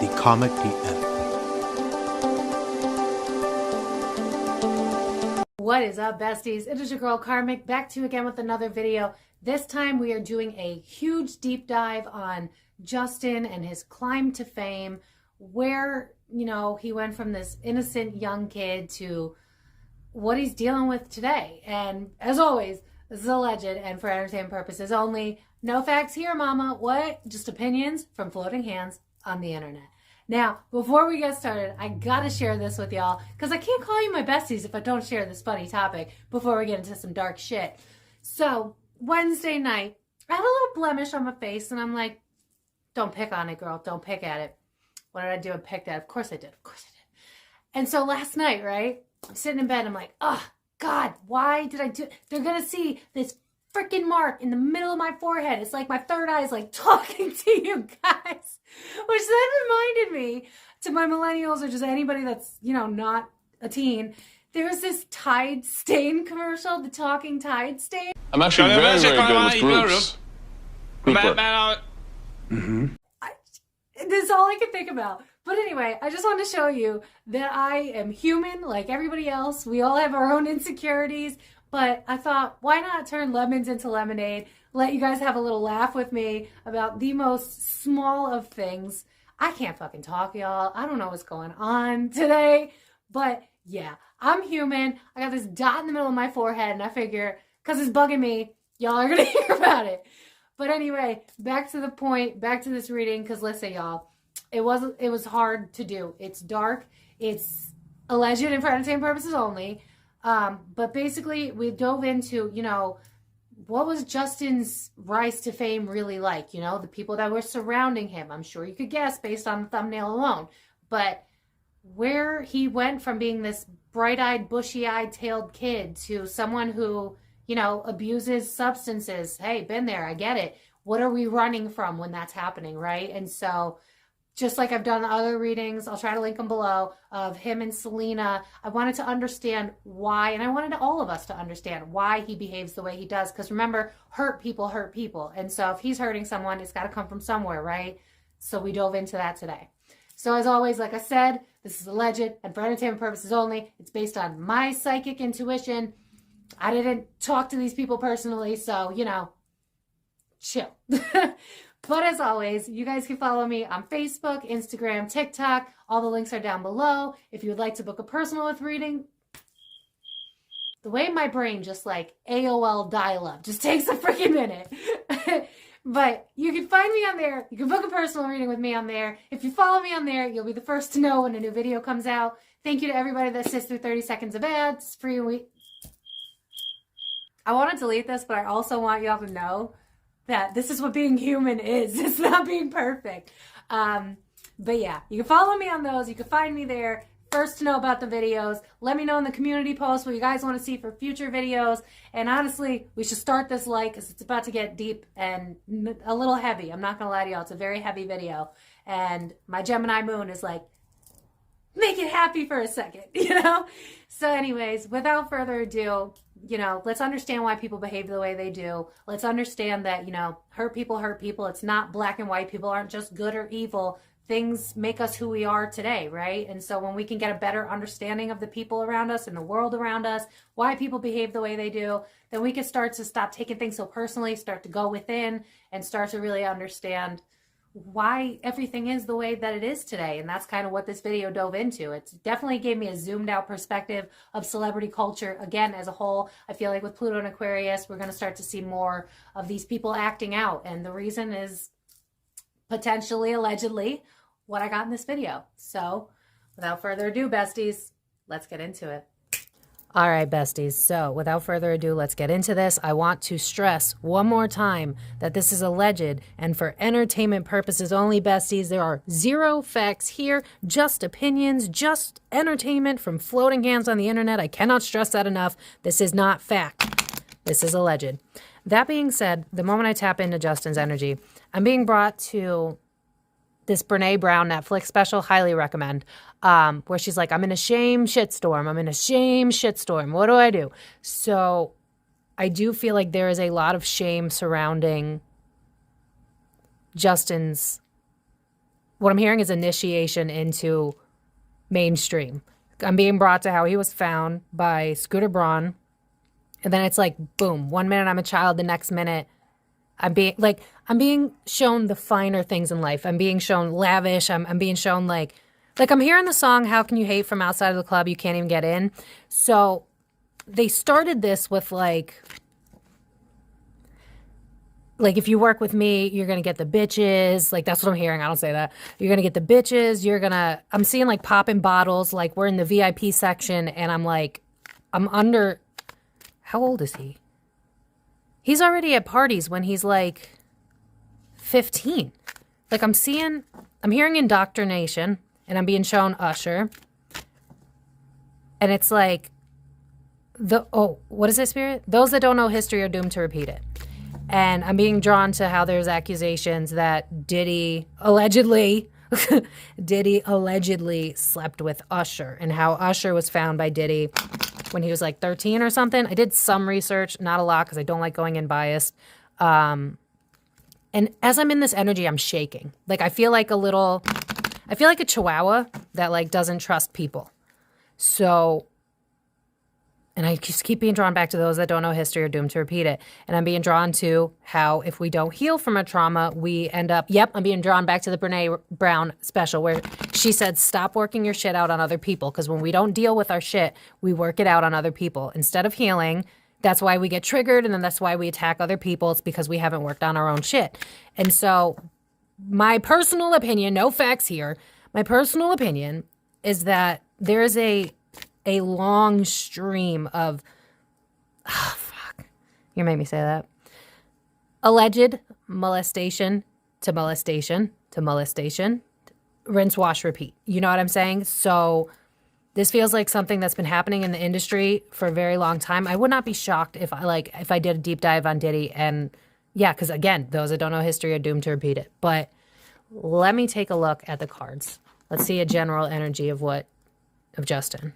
the Comic PM. What is up, besties? It is your girl Karmic, back to you again with another video. This time we are doing a huge deep dive on Justin and his climb to fame, where, you know, he went from this innocent young kid to what he's dealing with today. And as always, this is alleged and for entertainment purposes only. No facts here, mama. What? Just opinions from floating hands on the internet. Now, before we get started, I gotta share this with y'all because I can't call you my besties if I don't share this funny topic before we get into some dark shit. So, Wednesday night, I had a little blemish on my face and I'm like, don't pick on it, girl. Don't pick at it. What did I do? I picked at it. Of course I did. Of course I did. And so last night, right, I'm sitting in bed. I'm like, oh, God, why did I do it? They're going to see this freaking mark in the middle of my forehead. It's like my third eye is like talking to you guys. Which then reminded me, to my millennials or just anybody that's, you know, not a teen, there was this Tide Stain commercial, the talking Tide Stain. I'm actually very, very good with groups. Group work. This is all I can think about. But anyway, I just want to show you that I am human like everybody else. We all have our own insecurities. But I thought, why not turn lemons into lemonade? Let you guys have a little laugh with me about the most small of things. I can't fucking talk, y'all. I don't know what's going on today. But yeah, I'm human. I got this dot in the middle of my forehead, and I figure, because it's bugging me, y'all are going to hear about it. But anyway, back to the point, back to this reading, because listen, y'all, it was hard to do. It's dark. It's alleged and for entertainment purposes only. But basically, we dove into, you know, what was Justin's rise to fame really like? You know, the people that were surrounding him. I'm sure you could guess based on the thumbnail alone. But where he went from being this bright-eyed, bushy-eyed, tailed kid to someone who, you know, abuses substances. Hey, been there. I get it. What are we running from when that's happening, right? And so, just like I've done other readings, I'll try to link them below, of him and Selena. I wanted to understand why, and I wanted all of us to understand why he behaves the way he does. Because remember, hurt people hurt people. And so if he's hurting someone, it's got to come from somewhere, right? So we dove into that today. So as always, like I said, this is alleged and for entertainment purposes only. It's based on my psychic intuition. I didn't talk to these people personally, so, you know, chill. But as always, you guys can follow me on Facebook, Instagram, TikTok. All the links are down below. If you would like to book a personal with reading, the way my brain just like AOL dial-up just takes a freaking minute. But you can find me on there. You can book a personal reading with me on there. If you follow me on there, you'll be the first to know when a new video comes out. Thank you to everybody that sits through 30 seconds of ads. Free week. I want to delete this, but I also want y'all to know that this is what being human is. It's not being perfect. But yeah, you can follow me on those. You can find me there. First to know about the videos. Let me know in the community post what you guys want to see for future videos. And honestly, we should start this light because it's about to get deep and a little heavy. I'm not going to lie to y'all. It's a very heavy video. And my Gemini moon is like, make it happy for a second, you know? So anyways, without further ado, you know, let's understand why people behave the way they do. Let's understand that, you know, hurt people hurt people. It's not black and white. People aren't just good or evil. Things make us who we are today, right? And so when we can get a better understanding of the people around us and the world around us, why people behave the way they do, then we can start to stop taking things so personally, start to go within and start to really understand why everything is the way that it is today. And that's kind of what this video dove into. It definitely gave me a zoomed out perspective of celebrity culture again as a whole. I feel like with Pluto and Aquarius, we're going to start to see more of these people acting out. And the reason is potentially, allegedly, what I got in this video. So without further ado, besties, let's get into it. All right, besties. So without further ado, let's get into this. I want to stress one more time that this is alleged and for entertainment purposes only, besties. There are zero facts here, just opinions, just entertainment from floating hands on the internet. I cannot stress that enough. This is not fact. This is alleged. That being said, the moment I tap into Justin's energy, I'm being brought to this Brene Brown Netflix special, highly recommend, where she's like, I'm in a shame shitstorm. I'm in a shame shitstorm. What do I do? So I do feel like there is a lot of shame surrounding Justin's what I'm hearing is initiation into mainstream. I'm being brought to how he was found by Scooter Braun. And then it's like, boom, 1 minute I'm a child, the next minute I'm being shown the finer things in life. I'm being shown lavish. I'm being shown like I'm hearing the song, How Can You Hate From Outside of the Club? You Can't Even Get In. So they started this with like if you work with me, you're going to get the bitches. Like, that's what I'm hearing. I don't say that. You're going to get the bitches. I'm seeing like popping bottles. Like, we're in the VIP section and I'm under, how old is he? He's already at parties when he's like 15. Like, I'm hearing indoctrination and I'm being shown Usher. And it's like, what is it, Spirit? Those that don't know history are doomed to repeat it. And I'm being drawn to how there's accusations that Diddy allegedly slept with Usher, and how Usher was found by Diddy when he was like 13 or something. I did some research, not a lot because I don't like going in biased. And as I'm in this energy, I'm shaking. Like I feel like a chihuahua that like doesn't trust people. So, and I just keep being drawn back to those that don't know history are doomed to repeat it. And I'm being drawn to how if we don't heal from a trauma, we end up, I'm being drawn back to the Brene Brown special where she said, stop working your shit out on other people. Because when we don't deal with our shit, we work it out on other people. Instead of healing, that's why we get triggered. And then that's why we attack other people. It's because we haven't worked on our own shit. And so my personal opinion, no facts here, my personal opinion is that there is a long stream of, you made me say that, alleged molestation to molestation to molestation, rinse, wash, repeat. You know what I'm saying? So this feels like something that's been happening in the industry for a very long time. I would not be shocked if I did a deep dive on Diddy, and because again, those that don't know history are doomed to repeat it. But let me take a look at the cards. Let's see a general energy of Justin.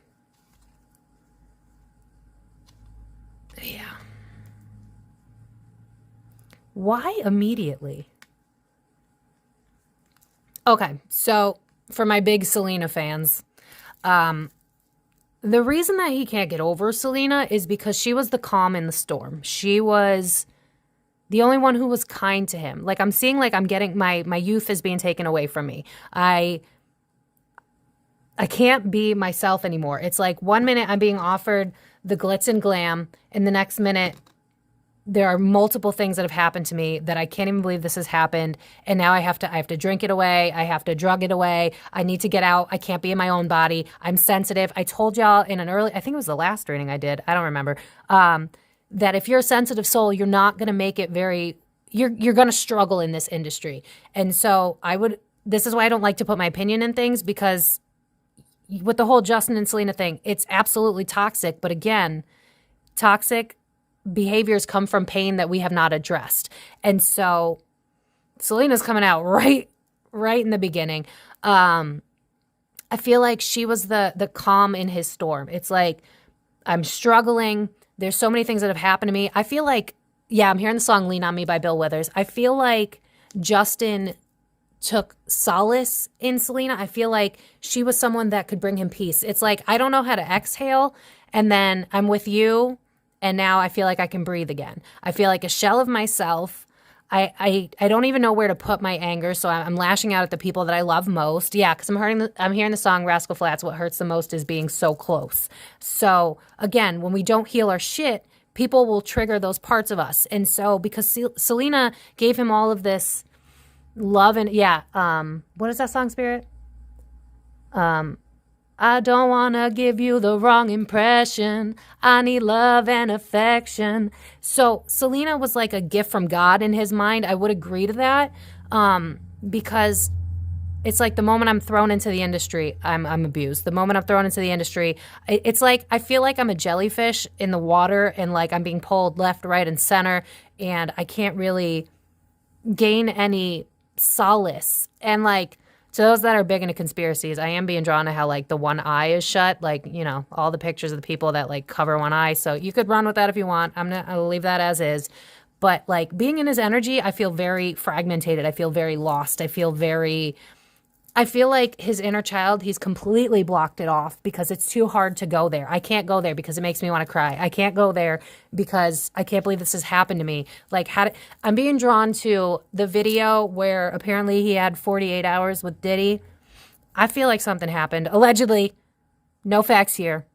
Yeah. Why immediately? Okay, so for my big Selena fans, the reason that he can't get over Selena is because she was the calm in the storm. She was the only one who was kind to him. Like I'm seeing, like I'm getting my youth is being taken away from me. I can't be myself anymore. It's like 1 minute I'm being offered the glitz and glam, and the next minute there are multiple things that have happened to me that I can't even believe this has happened. And now I have to drink it away. I have to drug it away. I need to get out. I can't be in my own body. I'm sensitive. I told y'all in an early, I think it was the last reading I did, I don't remember, that if you're a sensitive soul, you're not going to make it you're going to struggle in this industry. And so this is why I don't like to put my opinion in things, because with the whole Justin and Selena thing, it's absolutely toxic. But again, toxic behaviors come from pain that we have not addressed. And so Selena's coming out right in the beginning. I feel like she was the calm in his storm. It's like, I'm struggling. There's so many things that have happened to me. I feel like, I'm hearing the song Lean On Me by Bill Withers. I feel like Justin took solace in Selena. I feel like she was someone that could bring him peace. It's like, I don't know how to exhale, and then I'm with you, and now I feel like I can breathe again. I feel like a shell of myself. I don't even know where to put my anger, so I'm lashing out at the people that I love most. Yeah, because I'm hearing the song Rascal Flatts, what hurts the most is being so close. So again, when we don't heal our shit, people will trigger those parts of us. And so because Selena gave him all of this love and what is that song, Spirit? I don't want to give you the wrong impression. I need love and affection. So Selena was like a gift from God in his mind. I would agree to that, because it's like the moment I'm thrown into the industry, I'm abused. The moment I'm thrown into the industry, it's like I feel like I'm a jellyfish in the water, and like I'm being pulled left, right, and center, and I can't really gain any solace. And like, to those that are big into conspiracies, I am being drawn to how like the one eye is shut, like, you know, all the pictures of the people that like cover one eye. So you could run with that if you want. I'll leave that as is. But like being in his energy, I feel very fragmented. I feel very lost. I feel very I feel like his inner child, he's completely blocked it off because it's too hard to go there. I can't go there because it makes me want to cry. I can't go there because I can't believe this has happened to me. Like, I'm being drawn to the video where apparently he had 48 hours with Diddy. I feel like something happened. Allegedly, no facts here.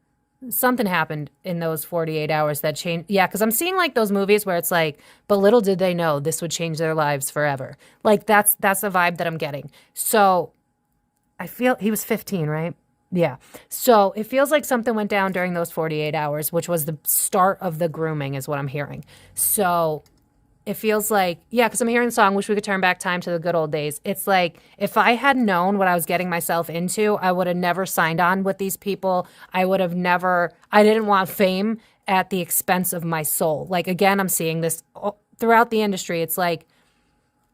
Something happened in those 48 hours that changed. Yeah, because I'm seeing like those movies where it's like, but little did they know this would change their lives forever. Like that's the vibe that I'm getting. So I feel he was 15, right? Yeah. So it feels like something went down during those 48 hours, which was the start of the grooming is what I'm hearing. So it feels like, yeah, because I'm hearing the song, Wish We Could Turn Back Time to the Good Old Days. It's like, if I had known what I was getting myself into, I would have never signed on with these people. I didn't want fame at the expense of my soul. Like, again, I'm seeing this throughout the industry. It's like,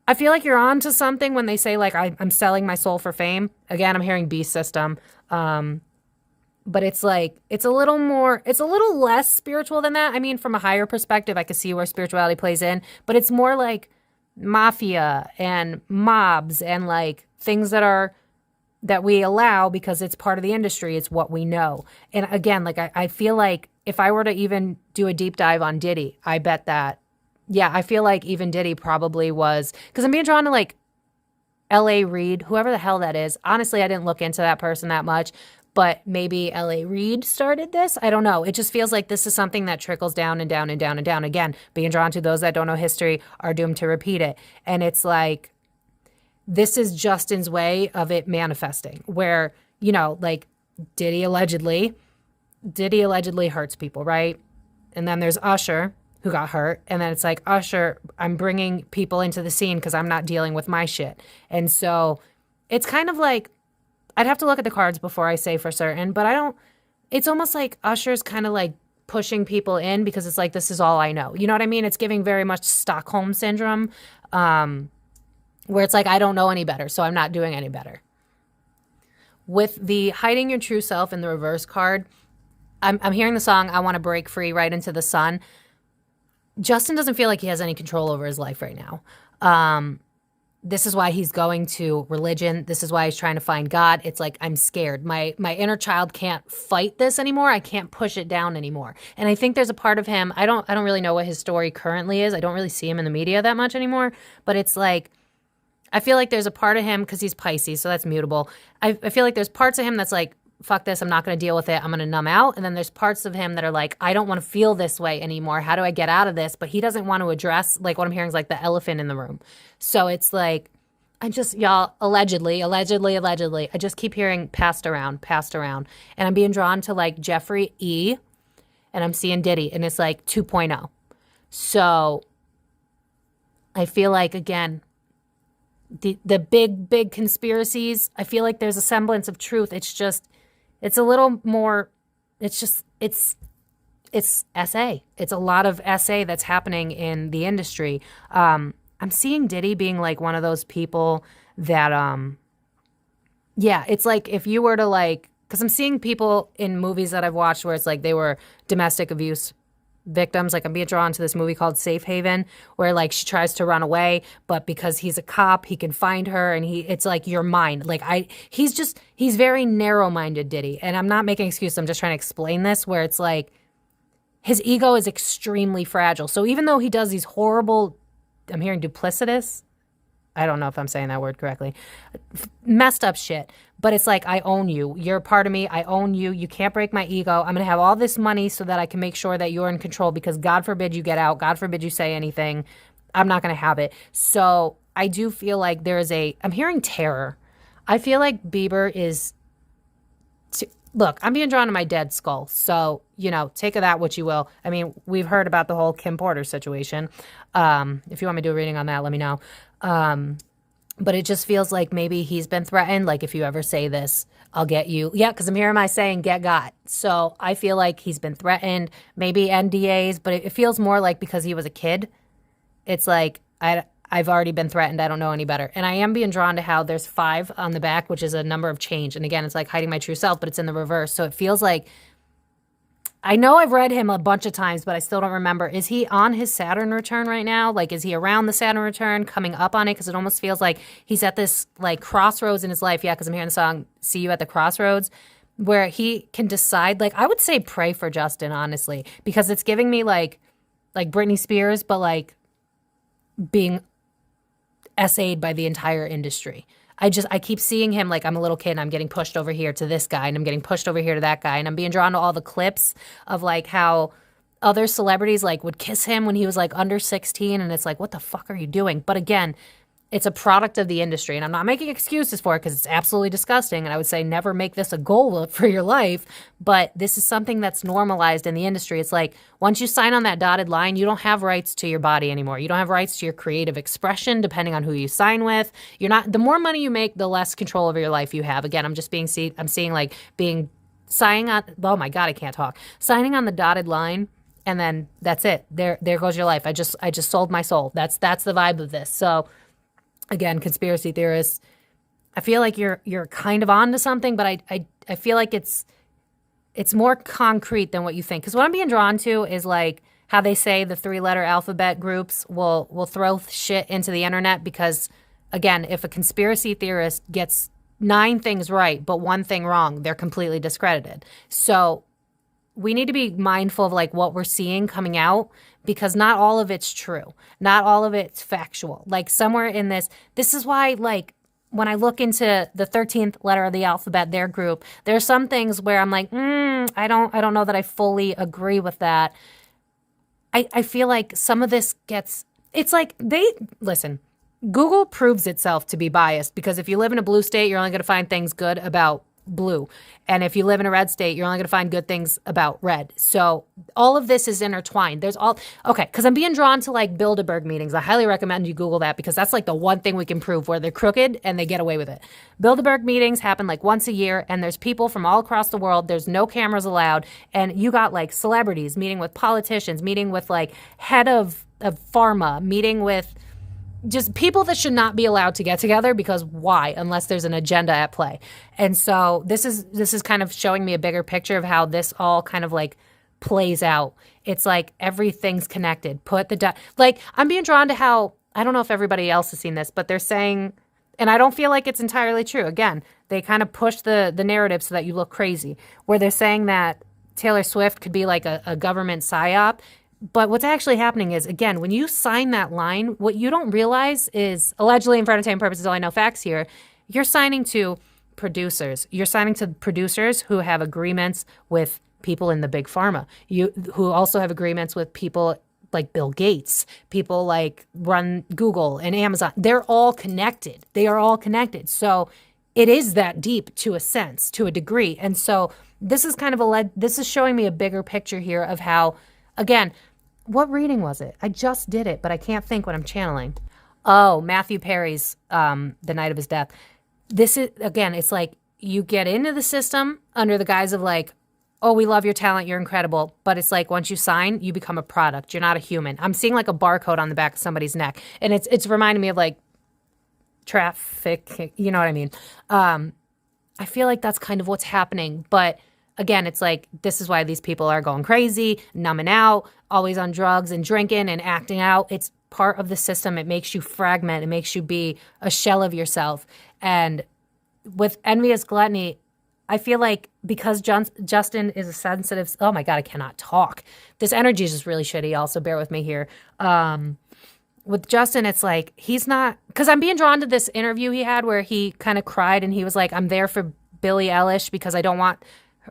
I feel like you're on to something when they say, like, I'm selling my soul for fame. Again, I'm hearing beast system. But it's like, it's a little less spiritual than that. I mean, from a higher perspective, I can see where spirituality plays in, but it's more like mafia and mobs and like things that we allow because it's part of the industry. It's what we know. And again, like, I feel like if I were to even do a deep dive on Diddy, I bet that, yeah, I feel like even Diddy probably was, because I'm being drawn to like L.A. Reid, whoever the hell that is. Honestly, I didn't look into that person that much. But maybe L.A. Reid started this. I don't know. It just feels like this is something that trickles down and down and down and down. Again, being drawn to those that don't know history are doomed to repeat it. And it's like, this is Justin's way of it manifesting where, you know, like Diddy allegedly hurts people, right? And then there's Usher who got hurt. And then it's like, Usher, I'm bringing people into the scene because I'm not dealing with my shit. And so it's kind of like, I'd have to look at the cards before I say for certain, but it's almost like Usher's kind of like pushing people in because it's like, this is all I know. You know what I mean? It's giving very much Stockholm syndrome, where it's like, I don't know any better, so I'm not doing any better. With the hiding your true self in the reverse card, I'm hearing the song, I Want to Break Free, Right Into the Sun. Justin doesn't feel like he has any control over his life right now. This is why he's going to religion. This is why he's trying to find God. It's like, I'm scared. My inner child can't fight this anymore. I can't push it down anymore. And I think there's a part of him, I don't really know what his story currently is. I don't really see him in the media that much anymore. But it's like, I feel like there's a part of him, because he's Pisces, so that's mutable. I feel like there's parts of him that's like, fuck this, I'm not going to deal with it. I'm going to numb out. And then there's parts of him that are like, I don't want to feel this way anymore. How do I get out of this? But he doesn't want to address, like what I'm hearing is like the elephant in the room. So it's like, y'all, allegedly, I just keep hearing passed around. And I'm being drawn to like Jeffrey E. and I'm seeing Diddy, and it's like 2.0. So I feel like, again, the big conspiracies, I feel like there's a semblance of truth. It's a little more, it's SA. It's a lot of SA that's happening in the industry. I'm seeing Diddy being like one of those people that, yeah, it's like if you were to like, because I'm seeing people in movies that I've watched where it's like they were domestic abuse victims. Like I'm being drawn to this movie called Safe Haven, where like she tries to run away, but because he's a cop, he can find her, and it's like, you're mine. Like he's very narrow-minded, Diddy. And I'm not making excuses. I'm just trying to explain this, where it's like his ego is extremely fragile. So even though he does these horrible, I'm hearing duplicitous, I don't know if I'm saying that word correctly, messed up shit. But it's like, I own you. You're a part of me. I own you. You can't break my ego. I'm going to have all this money so that I can make sure that you're in control, because God forbid you get out. God forbid you say anything. I'm not going to have it. So I do feel like I'm hearing terror. I feel like Bieber is, look, I'm being drawn to my dead skull. So, take of that what you will. I mean, we've heard about the whole Kim Porter situation. If you want me to do a reading on that, let me know. But it just feels like maybe he's been threatened. Like, if you ever say this, I'll get you. Yeah, because I'm hearing my saying, get got. So I feel like he's been threatened, maybe NDAs, but it feels more like because he was a kid. It's like, I've already been threatened. I don't know any better. And I am being drawn to how there's 5 on the back, which is a number of change. And again, it's like hiding my true self, but it's in the reverse. So it feels like I know I've read him a bunch of times, but I still don't remember. Is he on his Saturn return right now? Like, is he around the Saturn return, coming up on it? Because it almost feels like he's at this, like, crossroads in his life. Yeah, because I'm hearing the song, See You at the Crossroads, where he can decide. Like, I would say pray for Justin, honestly, because it's giving me, like Britney Spears, but, like, being essayed by the entire industry. I keep seeing him like I'm a little kid and I'm getting pushed over here to this guy and I'm getting pushed over here to that guy and I'm being drawn to all the clips of like how other celebrities like would kiss him when he was like under 16 and it's like, what the fuck are you doing? But again, it's a product of the industry and I'm not making excuses for it because it's absolutely disgusting and I would say never make this a goal for your life, but this is something that's normalized in the industry. It's like once you sign on that dotted line, you don't have rights to your body anymore. You don't have rights to your creative expression depending on who you sign with. The more money you make, the less control over your life you have. Again, I'm seeing like signing on, oh my God, I can't talk. Signing on the dotted line and then that's it. There goes your life. I just sold my soul. That's the vibe of this. So again, conspiracy theorists, I feel like you're kind of on to something, but I feel like it's more concrete than what you think. Because what I'm being drawn to is like how they say the 3-letter alphabet groups will throw shit into the internet because, again, if a conspiracy theorist gets 9 things right but 1 thing wrong, they're completely discredited. So we need to be mindful of like what we're seeing coming out because not all of it's true. Not all of it's factual. Like somewhere in this is why like when I look into the 13th letter of the alphabet, their group, there's some things where I'm like, I don't know that I fully agree with that. I feel like some of this it's like listen, Google proves itself to be biased because if you live in a blue state, you're only going to find things good about blue. And if you live in a red state, you're only going to find good things about red. So all of this is intertwined. Because I'm being drawn to like Bilderberg meetings. I highly recommend you Google that because that's like the one thing we can prove where they're crooked and they get away with it. Bilderberg meetings happen like once a year and there's people from all across the world. There's no cameras allowed. And you got like celebrities meeting with politicians, meeting with like head of pharma, meeting with just people that should not be allowed to get together because why? Unless there's an agenda at play. And so this is kind of showing me a bigger picture of how this all kind of like plays out. It's like everything's connected. Like I'm being drawn to how, I don't know if everybody else has seen this, but they're saying, and I don't feel like it's entirely true. Again, they kind of push the narrative so that you look crazy, where they're saying that Taylor Swift could be like a government psyop. But what's actually happening is, again, when you sign that line, what you don't realize is, allegedly and for entertainment purposes, all I know facts here, you're signing to producers. You're signing to producers who have agreements with people in the big pharma, who also have agreements with people like Bill Gates, people like run Google and Amazon. They're all connected. They are all connected. So it is that deep to a sense, to a degree. And so this is kind of this is showing me a bigger picture here of how, again, what reading was it? I just did it, but I can't think what I'm channeling. Oh, Matthew Perry's The Night of His Death. This is, again, it's like you get into the system under the guise of like, oh, we love your talent, you're incredible. But it's like once you sign, you become a product. You're not a human. I'm seeing like a barcode on the back of somebody's neck. And it's reminding me of like traffic, you know what I mean? I feel like that's kind of what's happening. But again, it's like, this is why these people are going crazy, numbing out, always on drugs and drinking and acting out. It's part of the system. It makes you fragment. It makes you be a shell of yourself. And with envious gluttony, I feel like because Justin is a sensitive, oh my God, I cannot talk. This energy is just really shitty. Also, bear with me here. With Justin, it's like, he's not, because I'm being drawn to this interview he had where he kind of cried and he was like, I'm there for Billie Eilish because I don't want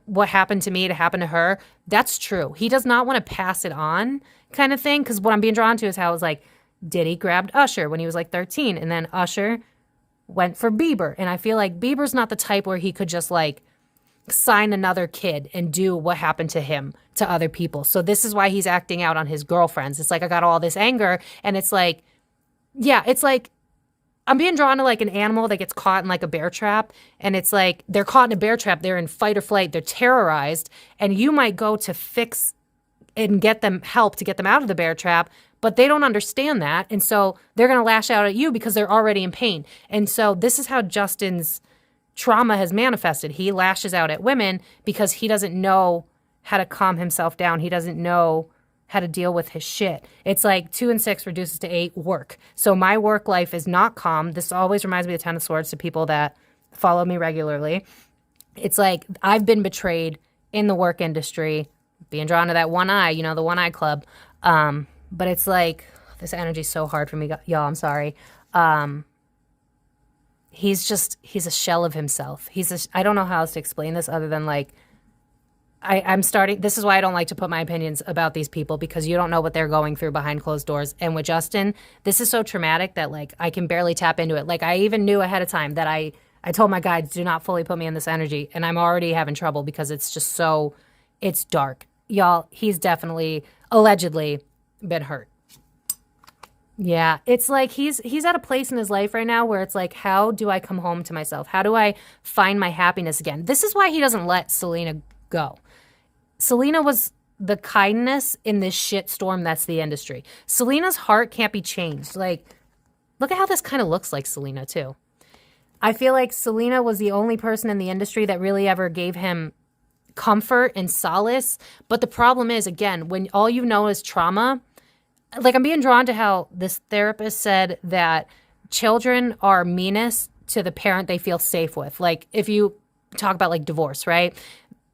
what happened to me to happen to her. That's true. He does not want to pass it on kind of thing. Because what I'm being drawn to is how it was like, Diddy grabbed Usher when he was like 13. And then Usher went for Bieber. And I feel like Bieber's not the type where he could just like sign another kid and do what happened to him to other people. So this is why he's acting out on his girlfriends. It's like, I got all this anger. And it's like, yeah, it's like, I'm being drawn to like an animal that gets caught in like a bear trap. And it's like they're caught in a bear trap. They're in fight or flight. They're terrorized. And you might go to fix and get them help to get them out of the bear trap. But they don't understand that. And so they're going to lash out at you because they're already in pain. And so this is how Justin's trauma has manifested. He lashes out at women because he doesn't know how to calm himself down. He doesn't know how to deal with his shit. It's like 2 and 6 reduces to 8, work. So my work life is not calm. This always reminds me of the Ten of Swords to people that follow me regularly. It's like I've been betrayed in the work industry, being drawn to that one eye, you know, the one eye club. But it's like, this energy's so hard for me, y'all. I'm sorry. He's a shell of himself. I don't know how else to explain this other than like, I'm starting, this is why I don't like to put my opinions about these people, because you don't know what they're going through behind closed doors. And with Justin, this is so traumatic that like I can barely tap into it. Like I even knew ahead of time that I told my guides, do not fully put me in this energy. And I'm already having trouble because it's just so, it's dark. Y'all, he's definitely, allegedly been hurt. Yeah, it's like he's at a place in his life right now where it's like, how do I come home to myself? How do I find my happiness again? This is why he doesn't let Selena go. Selena was the kindness in this shit storm that's the industry. Selena's heart can't be changed. Like, look at how this kind of looks like Selena, too. I feel like Selena was the only person in the industry that really ever gave him comfort and solace. But the problem is, again, when all you know is trauma, like I'm being drawn to how this therapist said that children are meanest to the parent they feel safe with. Like if you talk about like divorce, right?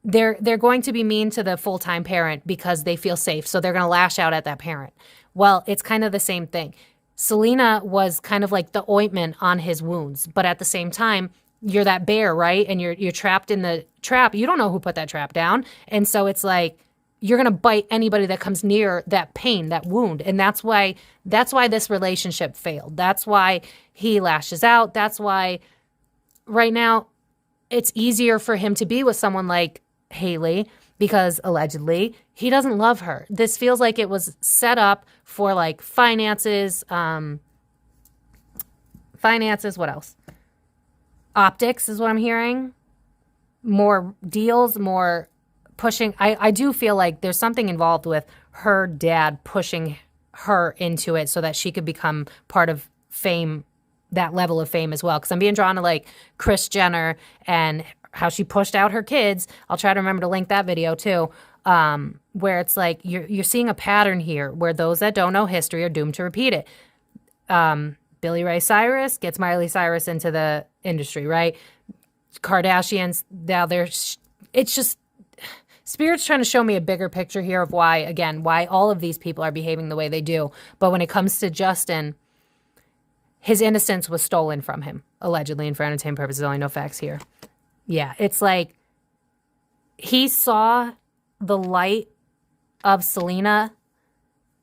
They're going to be mean to the full-time parent because they feel safe. So they're going to lash out at that parent. Well, it's kind of the same thing. Selena was kind of like the ointment on his wounds. But at the same time, you're that bear, right? And you're trapped in the trap. You don't know who put that trap down. And so it's like, you're going to bite anybody that comes near that pain, that wound. And that's why this relationship failed. That's why he lashes out. That's why right now it's easier for him to be with someone like Haileys because allegedly he doesn't love her. This feels like it was set up for like finances, what else? Optics is what I'm hearing. More deals, more pushing. I do feel like there's something involved with her dad pushing her into it so that she could become part of fame, that level of fame as well. Because I'm being drawn to like Kris Jenner and how she pushed out her kids. I'll try to remember to link that video too. Where it's like you're seeing a pattern here where those that don't know history are doomed to repeat it. Billy Ray Cyrus gets Miley Cyrus into the industry, right? Kardashians, now it's just, Spirit's trying to show me a bigger picture here of why all of these people are behaving the way they do. But when it comes to Justin, his innocence was stolen from him, allegedly, and for entertainment purposes, only no facts here. Yeah, it's like he saw the light of Selena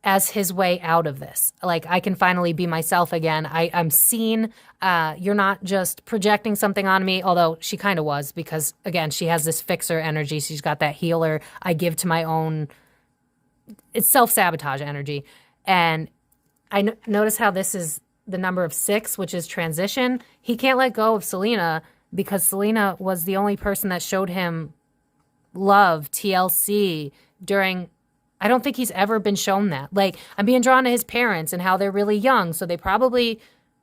as his way out of this. Like, I can finally be myself again. I'm seen. You're not just projecting something on me, although she kind of was because, again, she has this fixer energy. She's got that healer. I give to my own. It's self-sabotage energy. And I notice how this is the number of 6, which is transition. He can't let go of Selena because Selena was the only person that showed him love, TLC, during... I don't think he's ever been shown that. Like, I'm being drawn to his parents and how they're really young. So they probably,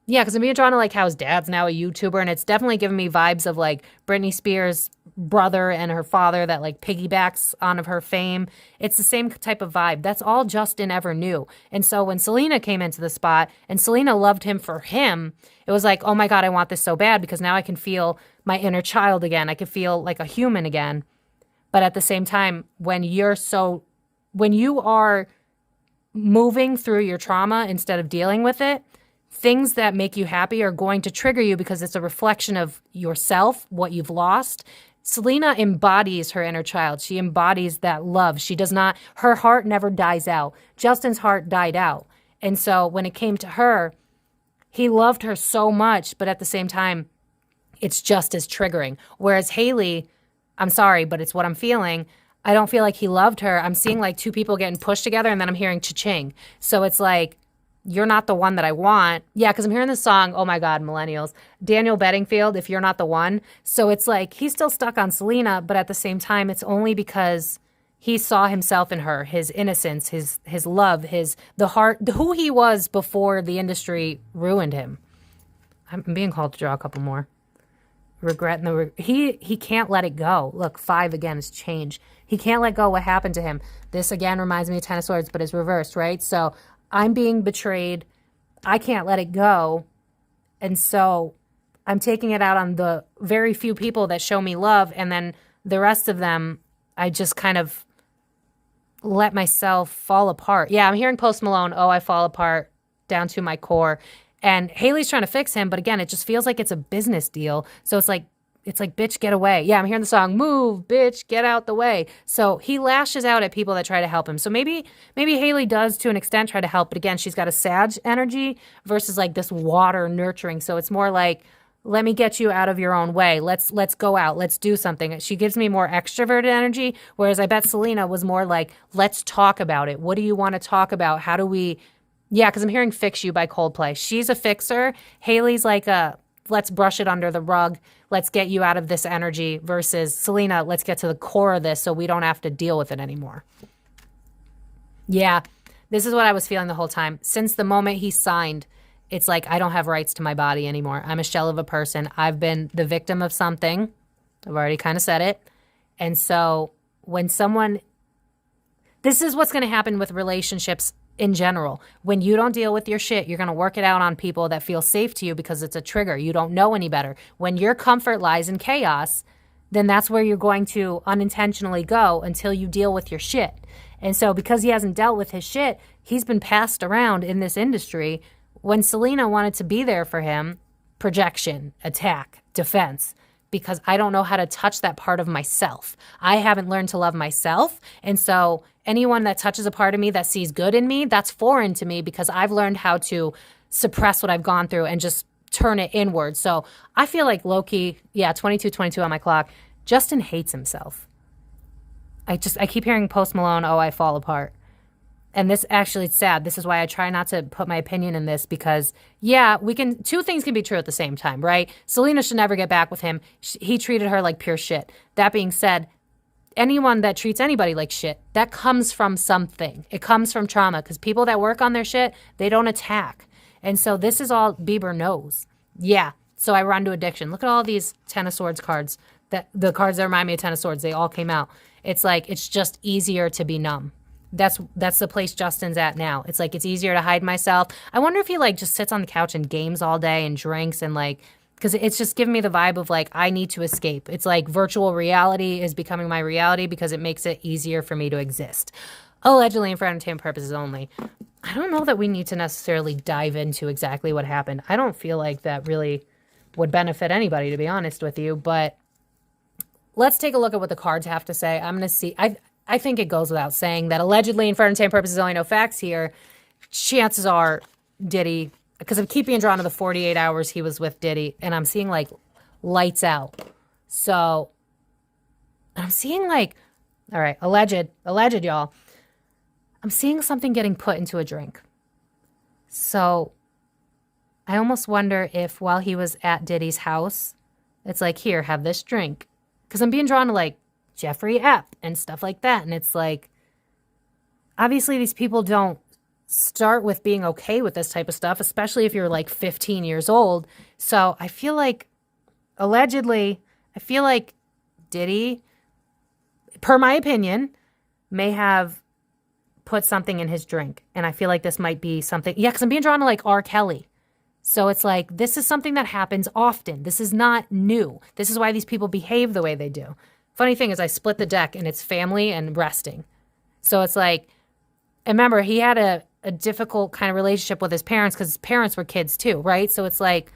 yeah, because I'm being drawn to like how his dad's now a YouTuber. And it's definitely giving me vibes of like Britney Spears' brother and her father that like piggybacks on of her fame. It's the same type of vibe. That's all Justin ever knew. And so when Selena came into the spot and Selena loved him for him, it was like, oh my God, I want this so bad because now I can feel my inner child again. I can feel like a human again. But at the same time, when you are moving through your trauma instead of dealing with it, things that make you happy are going to trigger you because it's a reflection of yourself, what you've lost. Selena embodies her inner child. She embodies that love. Her heart never dies out. Justin's heart died out. And so when it came to her, he loved her so much, but at the same time, it's just as triggering. Whereas Haileys, I'm sorry, but it's what I'm feeling. I don't feel like he loved her. I'm seeing like 2 people getting pushed together and then I'm hearing cha-ching. So it's like, you're not the one that I want. Yeah, because I'm hearing this song, oh my God, millennials. Daniel Bedingfield, If You're Not the One. So it's like, he's still stuck on Selena, but at the same time, it's only because he saw himself in her, his innocence, his love, the heart, who he was before the industry ruined him. I'm being called to draw a couple more. regret and he can't let it go. Look, 5 again is change. He can't let go what happened to him. This again reminds me of Ten of Swords, but it's reversed, right? So I'm being betrayed. I can't let it go. And so I'm taking it out on the very few people that show me love. And then the rest of them, I just kind of let myself fall apart. Yeah, I'm hearing Post Malone, oh, I fall apart down to my core. And Haileys trying to fix him. But again, it just feels like it's a business deal. So it's like, bitch, get away. Yeah, I'm hearing the song, move, bitch, get out the way. So he lashes out at people that try to help him. So maybe Hailey does to an extent try to help. But again, she's got a Sag energy versus like this water nurturing. So it's more like, let me get you out of your own way. Let's go out. Let's do something. She gives me more extroverted energy. Whereas I bet Selena was more like, let's talk about it. What do you want to talk about? How do we... Yeah, because I'm hearing Fix You by Coldplay. She's a fixer. Hailey's like let's brush it under the rug. Let's get you out of this energy versus Selena, let's get to the core of this so we don't have to deal with it anymore. Yeah, this is what I was feeling the whole time. Since the moment he signed, it's like I don't have rights to my body anymore. I'm a shell of a person. I've been the victim of something. I've already kind of said it. And so when someone... This is what's going to happen with relationships in general. When you don't deal with your shit, you're going to work it out on people that feel safe to you because it's a trigger. You don't know any better. When your comfort lies in chaos, then that's where you're going to unintentionally go until you deal with your shit. And so because he hasn't dealt with his shit, he's been passed around in this industry. When Selena wanted to be there for him, projection, attack, defense, because I don't know how to touch that part of myself. I haven't learned to love myself. And so anyone that touches a part of me that sees good in me, that's foreign to me because I've learned how to suppress what I've gone through and just turn it inward. So I feel like low-key, 22 on my clock, Justin hates himself. I keep hearing Post Malone, oh, I fall apart. And this actually, it's sad. This is why I try not to put my opinion in this because, two things can be true at the same time, right? Selena should never get back with him. He treated her like pure shit. That being said, anyone that treats anybody like shit, that comes from something. It comes from trauma because people that work on their shit, they don't attack. And so this is all Bieber knows. Yeah. So I run to addiction. Look at all these Ten of Swords cards. The cards that remind me of Ten of Swords, they all came out. It's like, it's just easier to be numb. That's the place Justin's at now. It's like, it's easier to hide myself. I wonder if he like just sits on the couch and games all day and drinks and like, because it's just giving me the vibe of like, I need to escape. It's like virtual reality is becoming my reality because it makes it easier for me to exist. Allegedly and for entertainment purposes only. I don't know that we need to necessarily dive into exactly what happened. I don't feel like that really would benefit anybody, to be honest with you. But let's take a look at what the cards have to say. I'm going to see. I think it goes without saying that allegedly and for entertainment purposes only, no facts here. Chances are Diddy, because I keep being drawn to the 48 hours he was with Diddy, and I'm seeing like lights out. So I'm seeing like, all right, alleged, y'all. I'm seeing something getting put into a drink. So I almost wonder if while he was at Diddy's house, it's like, here, have this drink. Because I'm being drawn to like Jeffrey Epps and stuff like that. And it's like, obviously these people don't start with being okay with this type of stuff, especially if you're like 15 years old. So I feel like, allegedly, Diddy, per my opinion, may have put something in his drink. And I feel like this might be something, because I'm being drawn to like R. Kelly. So it's like, this is something that happens often. This is not new. This is why these people behave the way they do. Funny thing is I split the deck and it's family and resting. So it's like, and remember, he had a difficult kind of relationship with his parents because his parents were kids too, right? So it's like,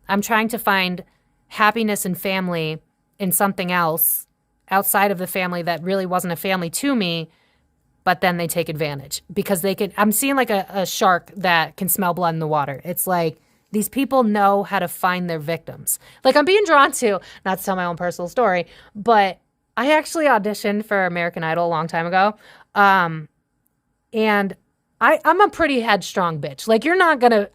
I'm trying to find happiness and family in something else outside of the family that really wasn't a family to me, but then they take advantage because they can, I'm seeing like a shark that can smell blood in the water. It's like, these people know how to find their victims. Like I'm being drawn to, not to tell my own personal story, but I actually auditioned for American Idol a long time ago. And I'm a pretty headstrong bitch. Like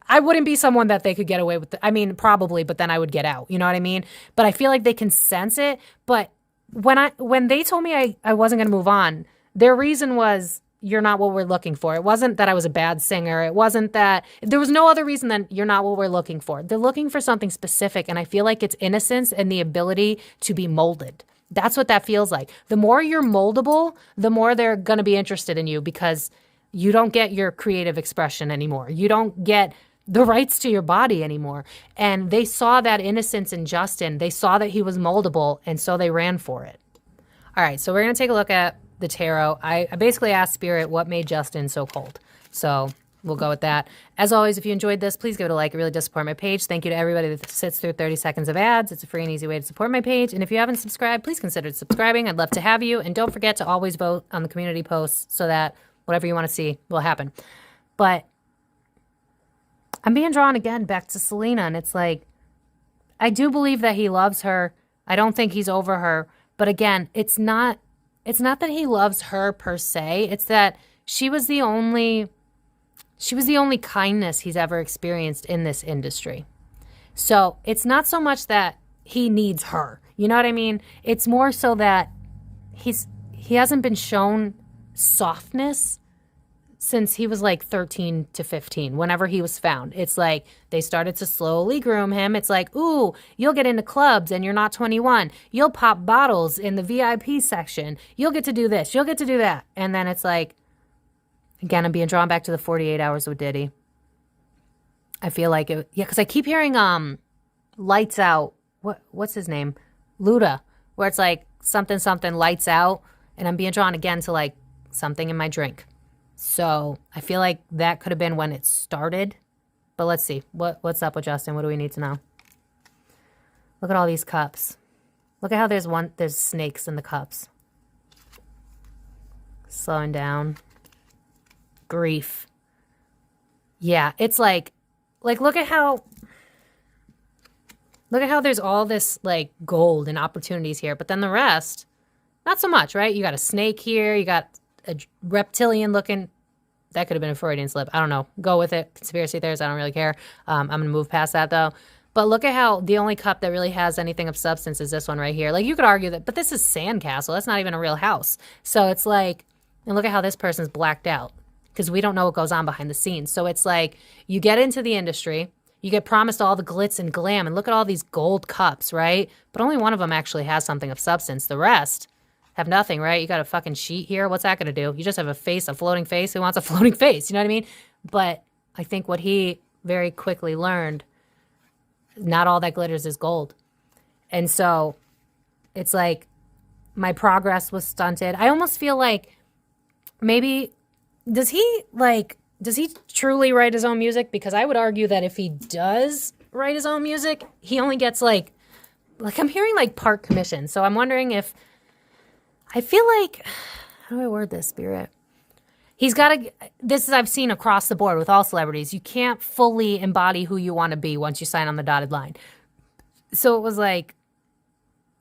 I wouldn't be someone that they could get away with. Probably, but then I would get out. You know what I mean? But I feel like they can sense it. But when they told me I wasn't going to move on, their reason was you're not what we're looking for. It wasn't that I was a bad singer. It wasn't that there was no other reason than you're not what we're looking for. They're looking for something specific. And I feel like it's innocence and the ability to be molded. That's what that feels like. The more you're moldable, the more they're going to be interested in you because you don't get your creative expression anymore. You don't get the rights to your body anymore. And they saw that innocence in Justin. They saw that he was moldable, and so they ran for it. All right, so we're going to take a look at the tarot. I basically asked Spirit what made Justin so cold. So we'll go with that. As always, if you enjoyed this, please give it a like. It really does support my page. Thank you to everybody that sits through 30 seconds of ads. It's a free and easy way to support my page. And if you haven't subscribed, please consider subscribing. I'd love to have you. And don't forget to always vote on the community posts so that whatever you want to see will happen. But I'm being drawn again back to Selena. And it's like, I do believe that he loves her. I don't think he's over her. But again, it's not that he loves her per se. It's that she was the only kindness he's ever experienced in this industry. So it's not so much that he needs her. You know what I mean? It's more so that he hasn't been shown softness since he was like 13 to 15, whenever he was found. It's like they started to slowly groom him. It's like, ooh, you'll get into clubs and you're not 21. You'll pop bottles in the VIP section. You'll get to do this. You'll get to do that. And then it's like, again, I'm being drawn back to the 48 hours with Diddy. I feel like it, yeah, because I keep hearing lights out. What's his name? Luda, where it's like something lights out, and I'm being drawn again to like something in my drink. So I feel like that could have been when it started. But let's see. What's up with Justin? What do we need to know? Look at all these cups. Look at how there's snakes in the cups. Slowing down. Grief. Yeah, it's like look at how there's all this like gold and opportunities here, but then the rest, not so much, right? You got a snake here, you got a reptilian looking, that could have been a Freudian slip. I don't know. Go with it. Conspiracy theories, I don't really care. I'm going to move past that though. But look at how the only cup that really has anything of substance is this one right here. Like you could argue that, but this is sandcastle. That's not even a real house. So it's like, and look at how this person's blacked out because we don't know what goes on behind the scenes. So it's like you get into the industry, you get promised all the glitz and glam, and look at all these gold cups, right? But only one of them actually has something of substance. The rest have nothing, right? You got a fucking sheet here. What's that going to do? You just have a face, a floating face. Who wants a floating face? You know what I mean? But I think what he very quickly learned, not all that glitters is gold. And so it's like my progress was stunted. I almost feel like maybe, does he truly write his own music? Because I would argue that if he does write his own music, he only gets like I'm hearing like part commission. So I'm wondering if, I feel like, how do I word this, Spirit? He's got to, this is I've seen across the board with all celebrities. You can't fully embody who you want to be once you sign on the dotted line. So it was like,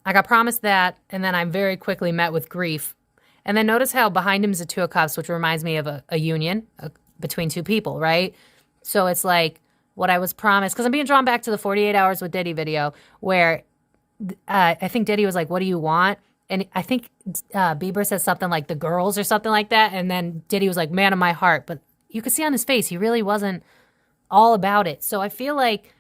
I got promised that, and then I very quickly met with grief. And then notice how behind him is a Two of Cups, which reminds me of a union between two people, right? So it's like what I was promised, because I'm being drawn back to the 48 hours with Diddy video, where I think Diddy was like, what do you want? And I think Bieber said something like the girls or something like that. And then Diddy was like, man of my heart. But you could see on his face, he really wasn't all about it. So I feel like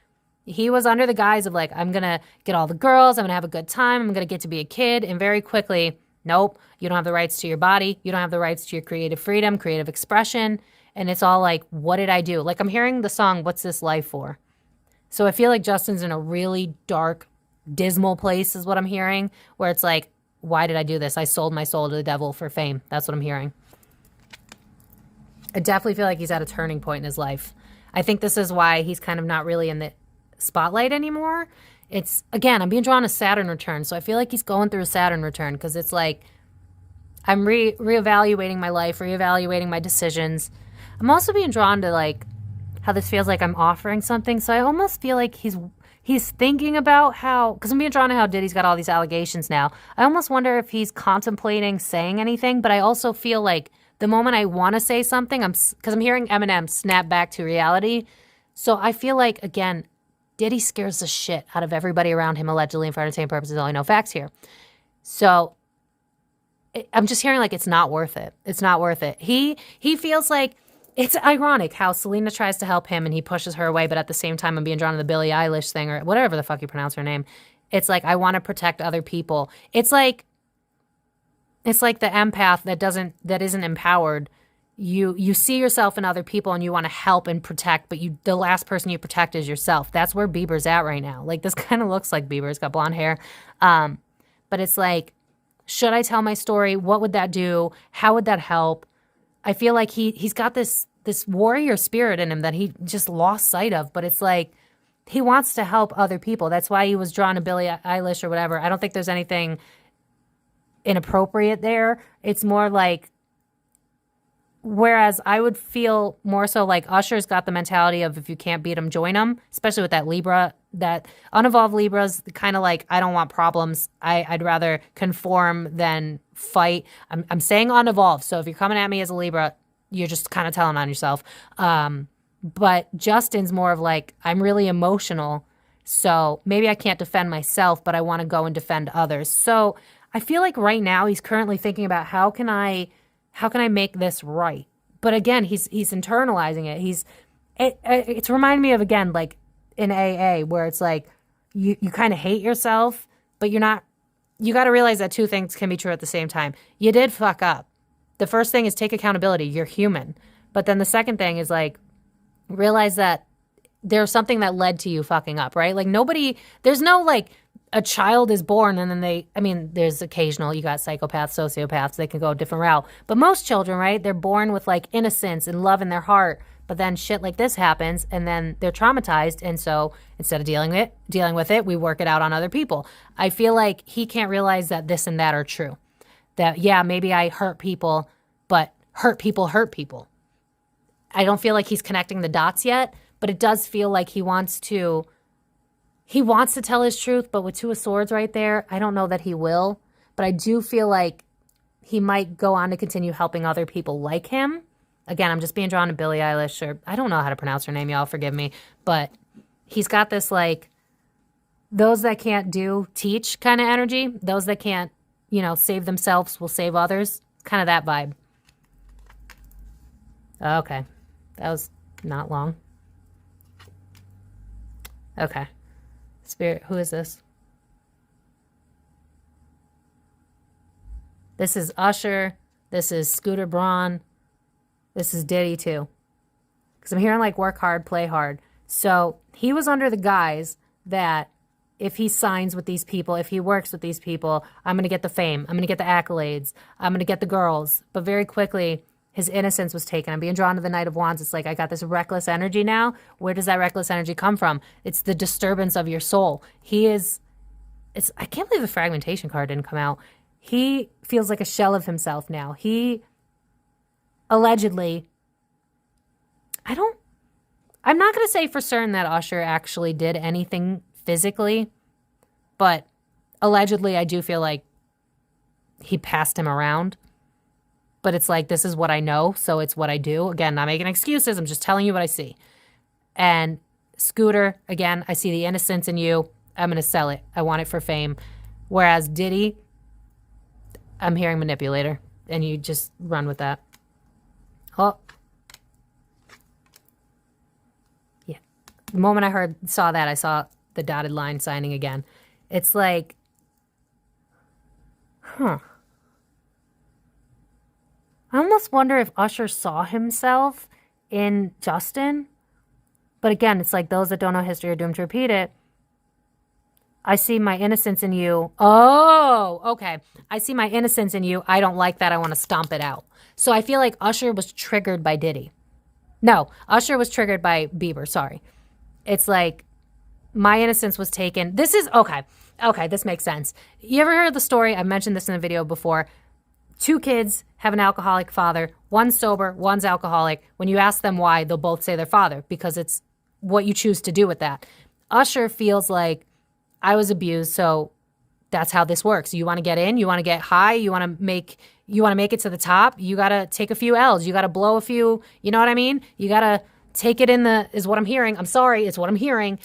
he was under the guise of like, I'm going to get all the girls. I'm going to have a good time. I'm going to get to be a kid. And very quickly, nope, you don't have the rights to your body. You don't have the rights to your creative freedom, creative expression. And it's all like, what did I do? Like I'm hearing the song, What's This Life For? So I feel like Justin's in a really dark, dismal place is what I'm hearing, where it's like, why did I do this? I sold my soul to the devil for fame. That's what I'm hearing. I definitely feel like he's at a turning point in his life. I think this is why he's kind of not really in the spotlight anymore. It's, again, I'm being drawn a Saturn return. So I feel like he's going through a Saturn return because it's like I'm reevaluating my life, reevaluating my decisions. I'm also being drawn to like how this feels like I'm offering something. So I almost feel like he's thinking about how, because I'm being drawn to how Diddy's got all these allegations now. I almost wonder if he's contemplating saying anything, but I also feel like the moment I want to say something, because I'm hearing Eminem snap back to reality. So I feel like, again, Diddy scares the shit out of everybody around him, allegedly, and for entertainment purposes, only no facts here. So I'm just hearing like it's not worth it. It's not worth it. He feels like it's ironic how Selena tries to help him and he pushes her away, but at the same time I'm being drawn to the Billie Eilish thing or whatever the fuck you pronounce her name. It's like I want to protect other people. It's like the empath that isn't empowered. You see yourself in other people and you want to help and protect, but the last person you protect is yourself. That's where Bieber's at right now. Like this kind of looks like Bieber. He's got blonde hair. But it's like, should I tell my story? What would that do? How would that help? I feel like he's got this warrior spirit in him that he just lost sight of, but it's like he wants to help other people. That's why he was drawn to Billie Eilish or whatever. I don't think there's anything inappropriate there. It's more like, whereas I would feel more so like Usher's got the mentality of if you can't beat them, join them, especially with that Libra, that unevolved Libra's kind of like, I don't want problems. I'd rather conform than fight. I'm saying unevolved. So if you're coming at me as a Libra, you're just kind of telling on yourself. But Justin's more of like, I'm really emotional. So maybe I can't defend myself, but I want to go and defend others. So I feel like right now he's currently thinking about how can I make this right? But again, he's internalizing it. It's reminding me of, again, like in AA where it's like you kind of hate yourself, but you got to realize that two things can be true at the same time. You did fuck up. The first thing is take accountability. You're human. But then the second thing is like realize that there's something that led to you fucking up, right? Like there's no like a child is born and then there's occasional, you got psychopaths, sociopaths, they can go a different route. But most children, right, they're born with like innocence and love in their heart. But then shit like this happens and then they're traumatized. And so instead of dealing with it, we work it out on other people. I feel like he can't realize that this and that are true. That, yeah, maybe I hurt people, but hurt people hurt people. I don't feel like he's connecting the dots yet, but it does feel like he wants to tell his truth, but with Two of Swords right there, I don't know that he will. But I do feel like he might go on to continue helping other people like him. Again, I'm just being drawn to Billie Eilish, or I don't know how to pronounce her name, y'all, forgive me. But he's got this, like, those that can't teach kind of energy. Those that can't, save themselves will save others. Kind of that vibe. Okay. That was not long. Okay. Spirit, who is this? This is Usher. This is Scooter Braun. This is Diddy too. Because I'm hearing like work hard, play hard. So he was under the guise that if he signs with these people, if he works with these people, I'm going to get the fame. I'm going to get the accolades. I'm going to get the girls. But very quickly, his innocence was taken. I'm being drawn to the Knight of Wands. It's like I got this reckless energy now. Where does that reckless energy come from? It's the disturbance of your soul. I can't believe the fragmentation card didn't come out. He feels like a shell of himself now. He allegedly, I'm not going to say for certain that Usher actually did anything physically, but allegedly I do feel like he passed him around. But it's like, this is what I know, so it's what I do. Again, not making excuses. I'm just telling you what I see. And Scooter, again, I see the innocence in you. I'm going to sell it. I want it for fame. Whereas Diddy, I'm hearing manipulator. And you just run with that. Oh. Yeah. The moment I saw that, I saw the dotted line signing again. It's like, I almost wonder if Usher saw himself in Justin. But again, it's like those that don't know history are doomed to repeat it. I see my innocence in you. Oh, okay. I see my innocence in you. I don't like that. I want to stomp it out. So I feel like Usher was triggered by Diddy. No, Usher was triggered by Bieber. Sorry. It's like my innocence was taken. This is, okay. Okay, this makes sense. You ever heard the story? I've mentioned this in a video before. 2 kids have an alcoholic father. One's sober, one's alcoholic. When you ask them why, they'll both say their father because it's what you choose to do with that. Usher feels like I was abused, so that's how this works. You want to get in, you want to get high, you want to make it to the top, you got to take a few L's, you got to blow a few, you know what I mean? You got to take it is what I'm hearing. I'm sorry, it's what I'm hearing.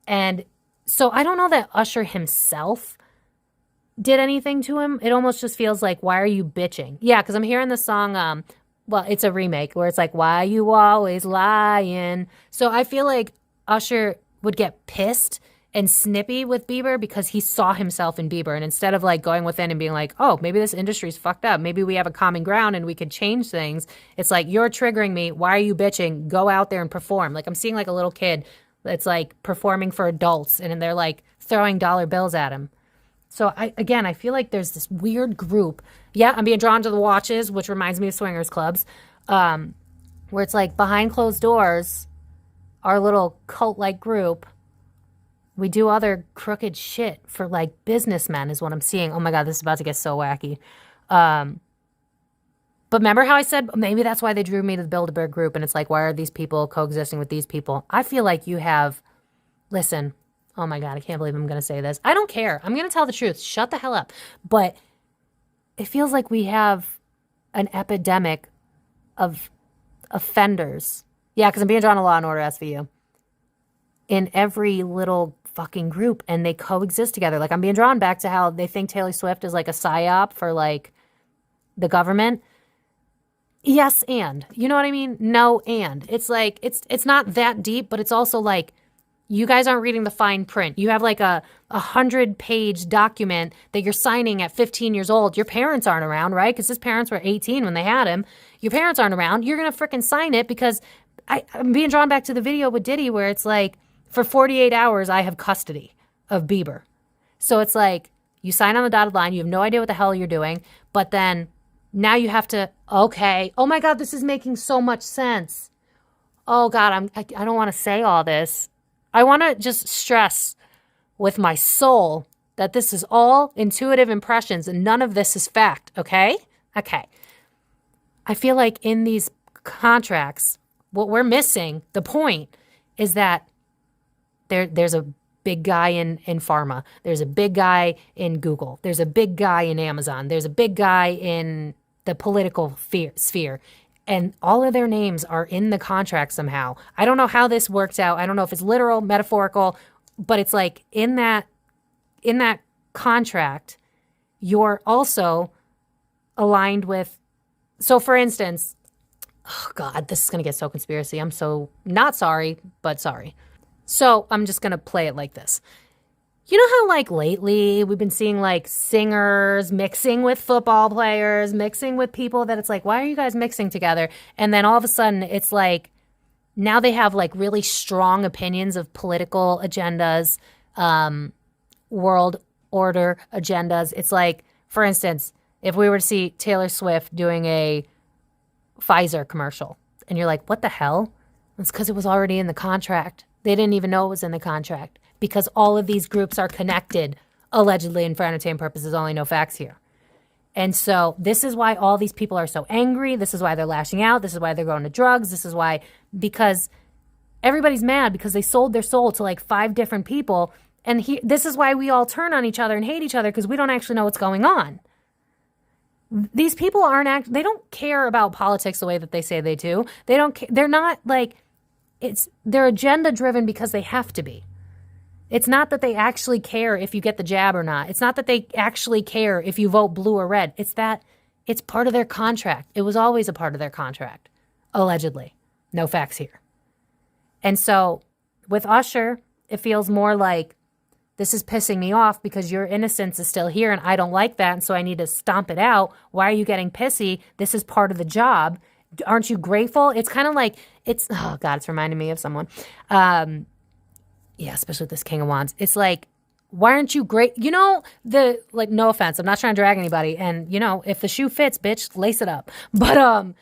And so I don't know that Usher himself did anything to him. It almost just feels like, why are you bitching? Yeah, because I'm hearing the song, well, it's a remake where it's like, why you always lying? So I feel like Usher would get pissed and snippy with Bieber because he saw himself in Bieber. And instead of like going within and being like, oh, maybe this industry's fucked up. Maybe we have a common ground and we could change things. It's like, you're triggering me. Why are you bitching? Go out there and perform. Like I'm seeing like a little kid that's like performing for adults and they're like throwing dollar bills at him. So I feel like there's this weird group. Yeah, I'm being drawn to the watches, which reminds me of swingers clubs, where it's like behind closed doors, our little cult-like group, we do other crooked shit for like businessmen is what I'm seeing. Oh my God, this is about to get so wacky. But remember how I said maybe that's why they drew me to the Bilderberg group and it's like, why are these people coexisting with these people? I feel like you have, listen, oh my God, I can't believe I'm going to say this. I don't care. I'm going to tell the truth. Shut the hell up. But it feels like we have an epidemic of offenders. Yeah, because I'm being drawn to Law and Order SVU. In every little fucking group and they coexist together. Like I'm being drawn back to how they think Taylor Swift is like a psyop for like the government. Yes, and you know what I mean? No, and it's like, it's not that deep, but it's also like, you guys aren't reading the fine print. You have like a 100-page document that you're signing at 15 years old. Your parents aren't around, right? Because his parents were 18 when they had him. Your parents aren't around. You're going to freaking sign it because I'm being drawn back to the video with Diddy where it's like, for 48 hours, I have custody of Bieber. So it's like, you sign on the dotted line, you have no idea what the hell you're doing, but then now you have to, okay, oh my God, this is making so much sense. Oh God, I don't want to say all this. I want to just stress with my soul that this is all intuitive impressions and none of this is fact, okay? Okay. I feel like in these contracts, what we're missing, the point is that there's a big guy in pharma. There's a big guy in Google. There's a big guy in Amazon. There's a big guy in the political sphere. And all of their names are in the contract somehow. I don't know how this works out. I don't know if it's literal, metaphorical, but it's like in that contract, you're also aligned with, so for instance, oh God, this is going to get so conspiracy. I'm so not sorry, but sorry. So I'm just going to play it like this. You know how like lately we've been seeing like singers mixing with football players, mixing with people that it's like, why are you guys mixing together? And then all of a sudden it's like, now they have like really strong opinions of political agendas, world order agendas. It's like, for instance, if we were to see Taylor Swift doing a Pfizer commercial and you're like, what the hell? It's because it was already in the contract. They didn't even know it was in the contract because all of these groups are connected, allegedly, and for entertainment purposes, only no facts here. And so this is why all these people are so angry. This is why they're lashing out. This is why they're going to drugs. This is why, because everybody's mad because they sold their soul to like 5 different people. And this is why we all turn on each other and hate each other because we don't actually know what's going on. These people they don't care about politics the way that they say they do. They don't. They're not like, they're agenda driven because they have to be. It's not that they actually care if you get the jab or not. It's not that they actually care if you vote blue or red. It's that it's part of their contract. It was always a part of their contract, allegedly. No facts here. And so with Usher, it feels more like this is pissing me off because your innocence is still here and I don't like that. And so I need to stomp it out. Why are you getting pissy? This is part of the job. Aren't you grateful? It's kind of like, oh God, it's reminding me of someone. Yeah, especially with this King of Wands. It's like, why aren't you great? You know, no offense, I'm not trying to drag anybody. And, you know, if the shoe fits, bitch, lace it up. But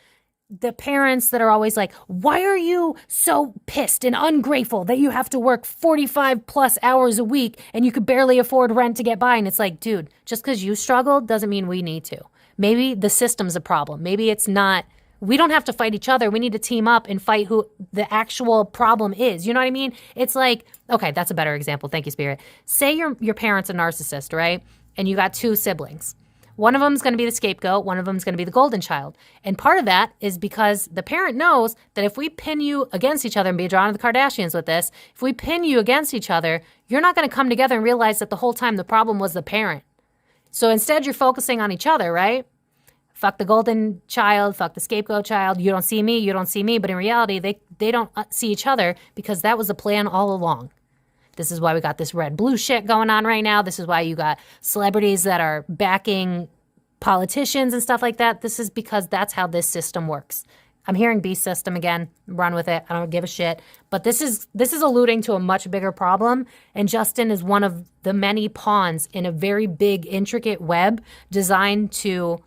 the parents that are always like, why are you so pissed and ungrateful that you have to work 45 plus hours a week and you could barely afford rent to get by? And it's like, dude, just because you struggled doesn't mean we need to. Maybe the system's a problem. Maybe it's not. We don't have to fight each other. We need to team up and fight who the actual problem is. You know what I mean? It's like, okay, that's a better example. Thank you, Spirit. Say your parent's a narcissist, right? And you got 2 siblings. One of them is going to be the scapegoat. One of them is going to be the golden child. And part of that is because the parent knows that if we pin you against each other, and be drawn to the Kardashians with this, if we pin you against each other, you're not going to come together and realize that the whole time the problem was the parent. So instead, you're focusing on each other, right? Fuck the golden child, fuck the scapegoat child. You don't see me, you don't see me. But in reality, they don't see each other because that was the plan all along. This is why we got this red-blue shit going on right now. This is why you got celebrities that are backing politicians and stuff like that. This is because that's how this system works. I'm hearing beast system again. Run with it. I don't give a shit. But this is alluding to a much bigger problem. And Justin is one of the many pawns in a very big, intricate web designed to,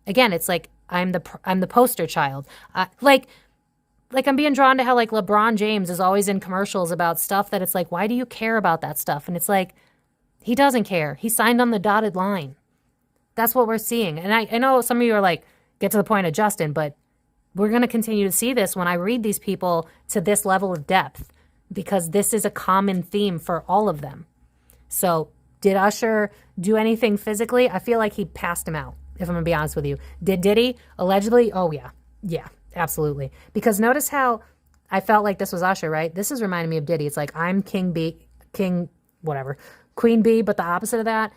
again, it's like I'm the poster child. Like I'm being drawn to how like LeBron James is always in commercials about stuff that it's like, why do you care about that stuff? And it's like, he doesn't care. He signed on the dotted line. That's what we're seeing. And I know some of you are like, get to the point of Justin, but we're going to continue to see this when I read these people to this level of depth, because this is a common theme for all of them. So did Usher do anything physically? I feel like he passed him out, if I'm going to be honest with you. Did Diddy? Allegedly? Oh, yeah. Yeah, absolutely. Because notice how I felt like this was Usher, right? This is reminding me of Diddy. It's like, I'm Queen Bee, but the opposite of that,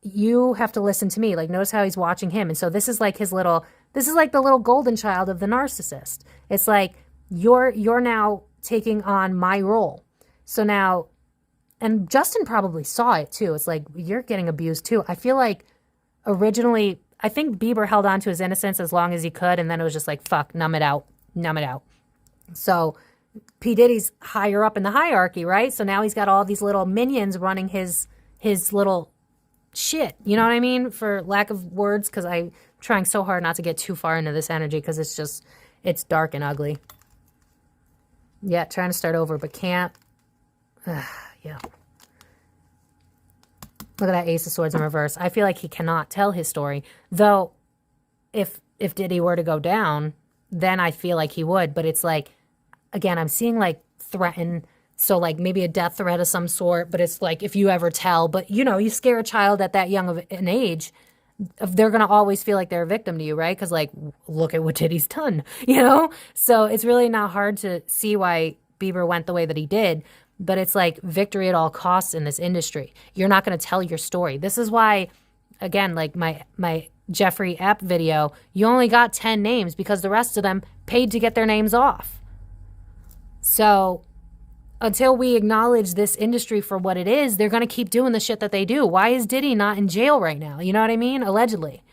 you have to listen to me. Like, notice how he's watching him. And so this is like this is like the little golden child of the narcissist. It's like, you're now taking on my role. So now, and Justin probably saw it too. It's like, you're getting abused too. I feel like originally, I think Bieber held on to his innocence as long as he could. And then it was just like, fuck, numb it out. So P. Diddy's higher up in the hierarchy, right? So now he's got all these little minions running his little shit. You know what I mean? For lack of words, because I'm trying so hard not to get too far into this energy because it's dark and ugly. Yeah, trying to start over, but can't. Yeah. Look at that Ace of Swords in reverse. I feel like he cannot tell his story. Though, if Diddy were to go down, then I feel like he would. But it's like, again, I'm seeing like threaten. So like maybe a death threat of some sort. But it's like, if you ever tell. But, you know, you scare a child at that young of an age, they're going to always feel like they're a victim to you, right? Because like, look at what Diddy's done, you know? So it's really not hard to see why Bieber went the way that he did. But it's like victory at all costs in this industry. You're not going to tell your story. This is why, again, like my Jeffrey Epps video, you only got 10 names because the rest of them paid to get their names off. So until we acknowledge this industry for what it is, they're going to keep doing the shit that they do. Why is Diddy not in jail right now? You know what I mean? Allegedly.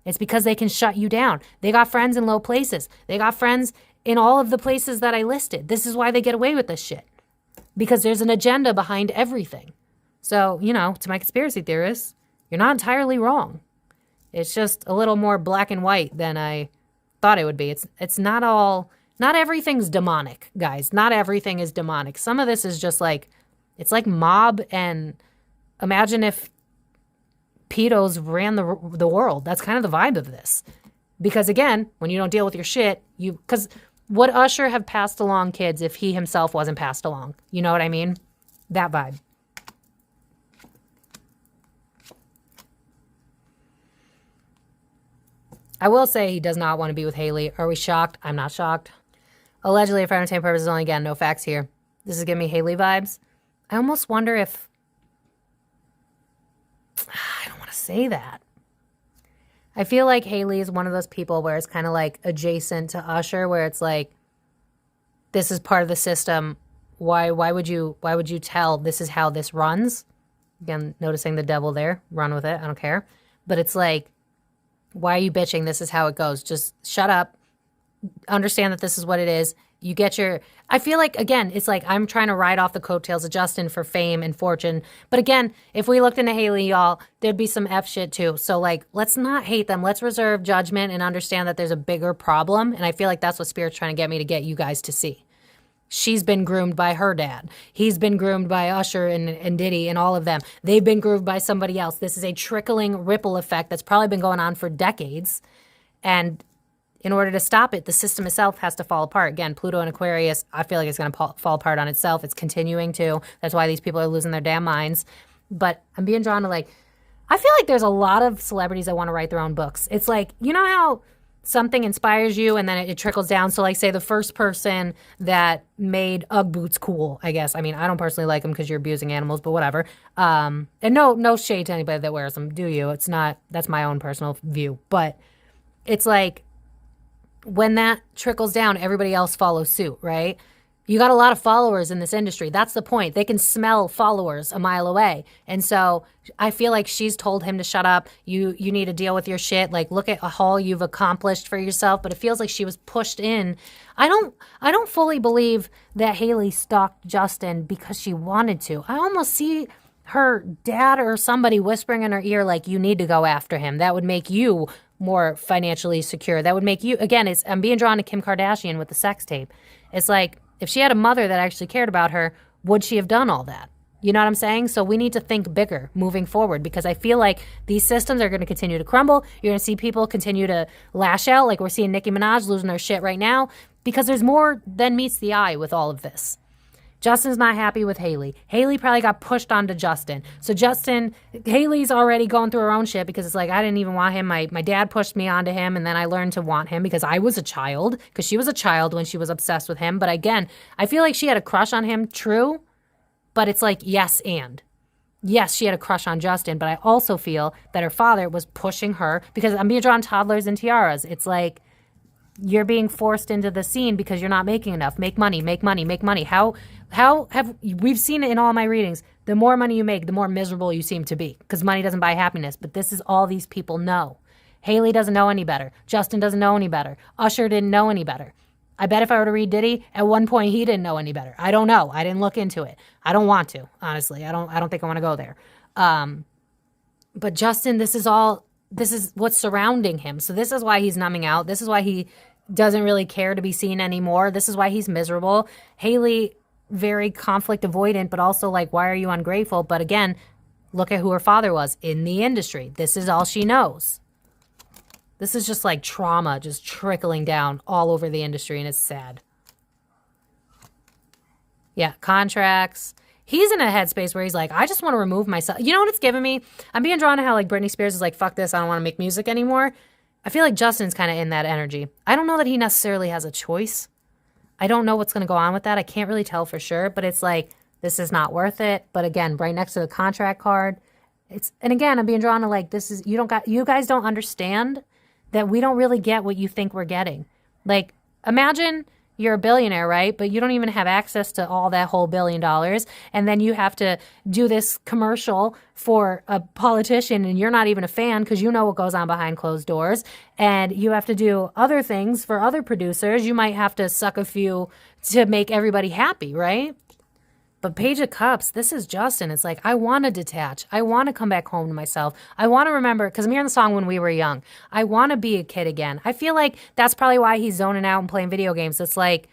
It's because they can shut you down. They got friends in low places. They got friends in all of the places that I listed. This is why they get away with this shit. Because there's an agenda behind everything. So, you know, to my conspiracy theorists, you're not entirely wrong. It's just a little more black and white than I thought it would be. It's not all, not everything's demonic, guys. Not everything is demonic. Some of this is just like, it's like mob, and imagine if pedos ran the world. That's kind of the vibe of this. Because again, when you don't deal with your shit, because would Usher have passed along kids if he himself wasn't passed along? You know what I mean? That vibe. I will say he does not want to be with Hailey. Are we shocked? I'm not shocked. Allegedly, for entertainment purposes only, again, no facts here. This is giving me Hailey vibes. I almost wonder if... I don't want to say that. I feel like Hailey is one of those people where it's kind of like adjacent to Usher, where it's like, this is part of the system. Why would you tell this is how this runs? Again, noticing the devil there. Run with it. I don't care. But it's like, why are you bitching? This is how it goes. Just shut up. Understand that this is what it is. You get your... I feel like, again, it's like I'm trying to ride off the coattails of Justin for fame and fortune. But again, if we looked into Hailey, y'all, there'd be some F shit too. So, like, let's not hate them. Let's reserve judgment and understand that there's a bigger problem. And I feel like that's what Spirit's trying to get me to get you guys to see. She's been groomed by her dad. He's been groomed by Usher and Diddy and all of them. They've been groomed by somebody else. This is a trickling ripple effect that's probably been going on for decades. And in order to stop it, the system itself has to fall apart. Again, Pluto and Aquarius, I feel like it's going to fall apart on itself. It's continuing to. That's why these people are losing their damn minds. But I'm being drawn to, like, I feel like there's a lot of celebrities that want to write their own books. It's like, you know how something inspires you and then it trickles down. So like say the first person that made Ugg boots cool, I guess. I mean, I don't personally like them because you're abusing animals, but whatever. And no shade to anybody that wears them, do you? It's not, that's my own personal view. But it's like when that trickles down, everybody else follows suit, right? You got a lot of followers in this industry. That's the point. They can smell followers a mile away. And so I feel like she's told him to shut up. You need to deal with your shit. Like, look at all you've accomplished for yourself. But it feels like she was pushed in. I don't fully believe that Haileys stalked Justin because she wanted to. I almost see her dad or somebody whispering in her ear, like, you need to go after him. That would make you more financially secure. That would make you, again, I'm being drawn to Kim Kardashian with the sex tape. It's like, if she had a mother that actually cared about her, would she have done all that? You know what I'm saying? So we need to think bigger moving forward because I feel like these systems are going to continue to crumble. You're going to see people continue to lash out like we're seeing Nicki Minaj losing her shit right now because there's more than meets the eye with all of this. Justin's not happy with Haileys. Haileys probably got pushed onto Justin. So Haileys already going through her own shit because it's like, I didn't even want him. My dad pushed me onto him and then I learned to want him because I was a child, because she was a child when she was obsessed with him. But again, I feel like she had a crush on him, true, but it's like yes and. Yes, she had a crush on Justin, but I also feel that her father was pushing her because I'm being drawn toddlers and tiaras. It's like, you're being forced into the scene because you're not making enough. Make money, make money, make money. How have we've seen it in all my readings? The more money you make, the more miserable you seem to be because money doesn't buy happiness. But this is all these people know. Haileys doesn't know any better. Justin doesn't know any better. Usher didn't know any better. I bet if I were to read Diddy, at one point he didn't know any better. I don't know. I didn't look into it. I don't want to, honestly. I don't think I want to go there. But Justin, this is what's surrounding him. So this is why he's numbing out. This is why he doesn't really care to be seen anymore. This is why he's miserable. Haileys, very conflict avoidant, but also like, why are you ungrateful? But again, look at who her father was in the industry. This is all she knows. This is just like trauma just trickling down all over the industry, and it's sad. Yeah, contracts. He's in a headspace where he's like, I just want to remove myself. You know what it's giving me? I'm being drawn to how like Britney Spears is like, fuck this, I don't want to make music anymore. I feel like Justin's kind of in that energy. I don't know that he necessarily has a choice. I don't know what's going to go on with that. I can't really tell for sure, but it's like, this is not worth it. But again, right next to the contract card, and again, I'm being drawn to like, you guys don't understand that we don't really get what you think we're getting. Like, imagine you're a billionaire, right? But you don't even have access to all that whole $1 billion. And then you have to do this commercial for a politician and you're not even a fan because you know what goes on behind closed doors. And you have to do other things for other producers. You might have to suck a few to make everybody happy, right? But Page of Cups, this is Justin. It's like, I want to detach. I want to come back home to myself. I want to remember, because I'm hearing the song When We Were Young. I want to be a kid again. I feel like that's probably why he's zoning out and playing video games. It's like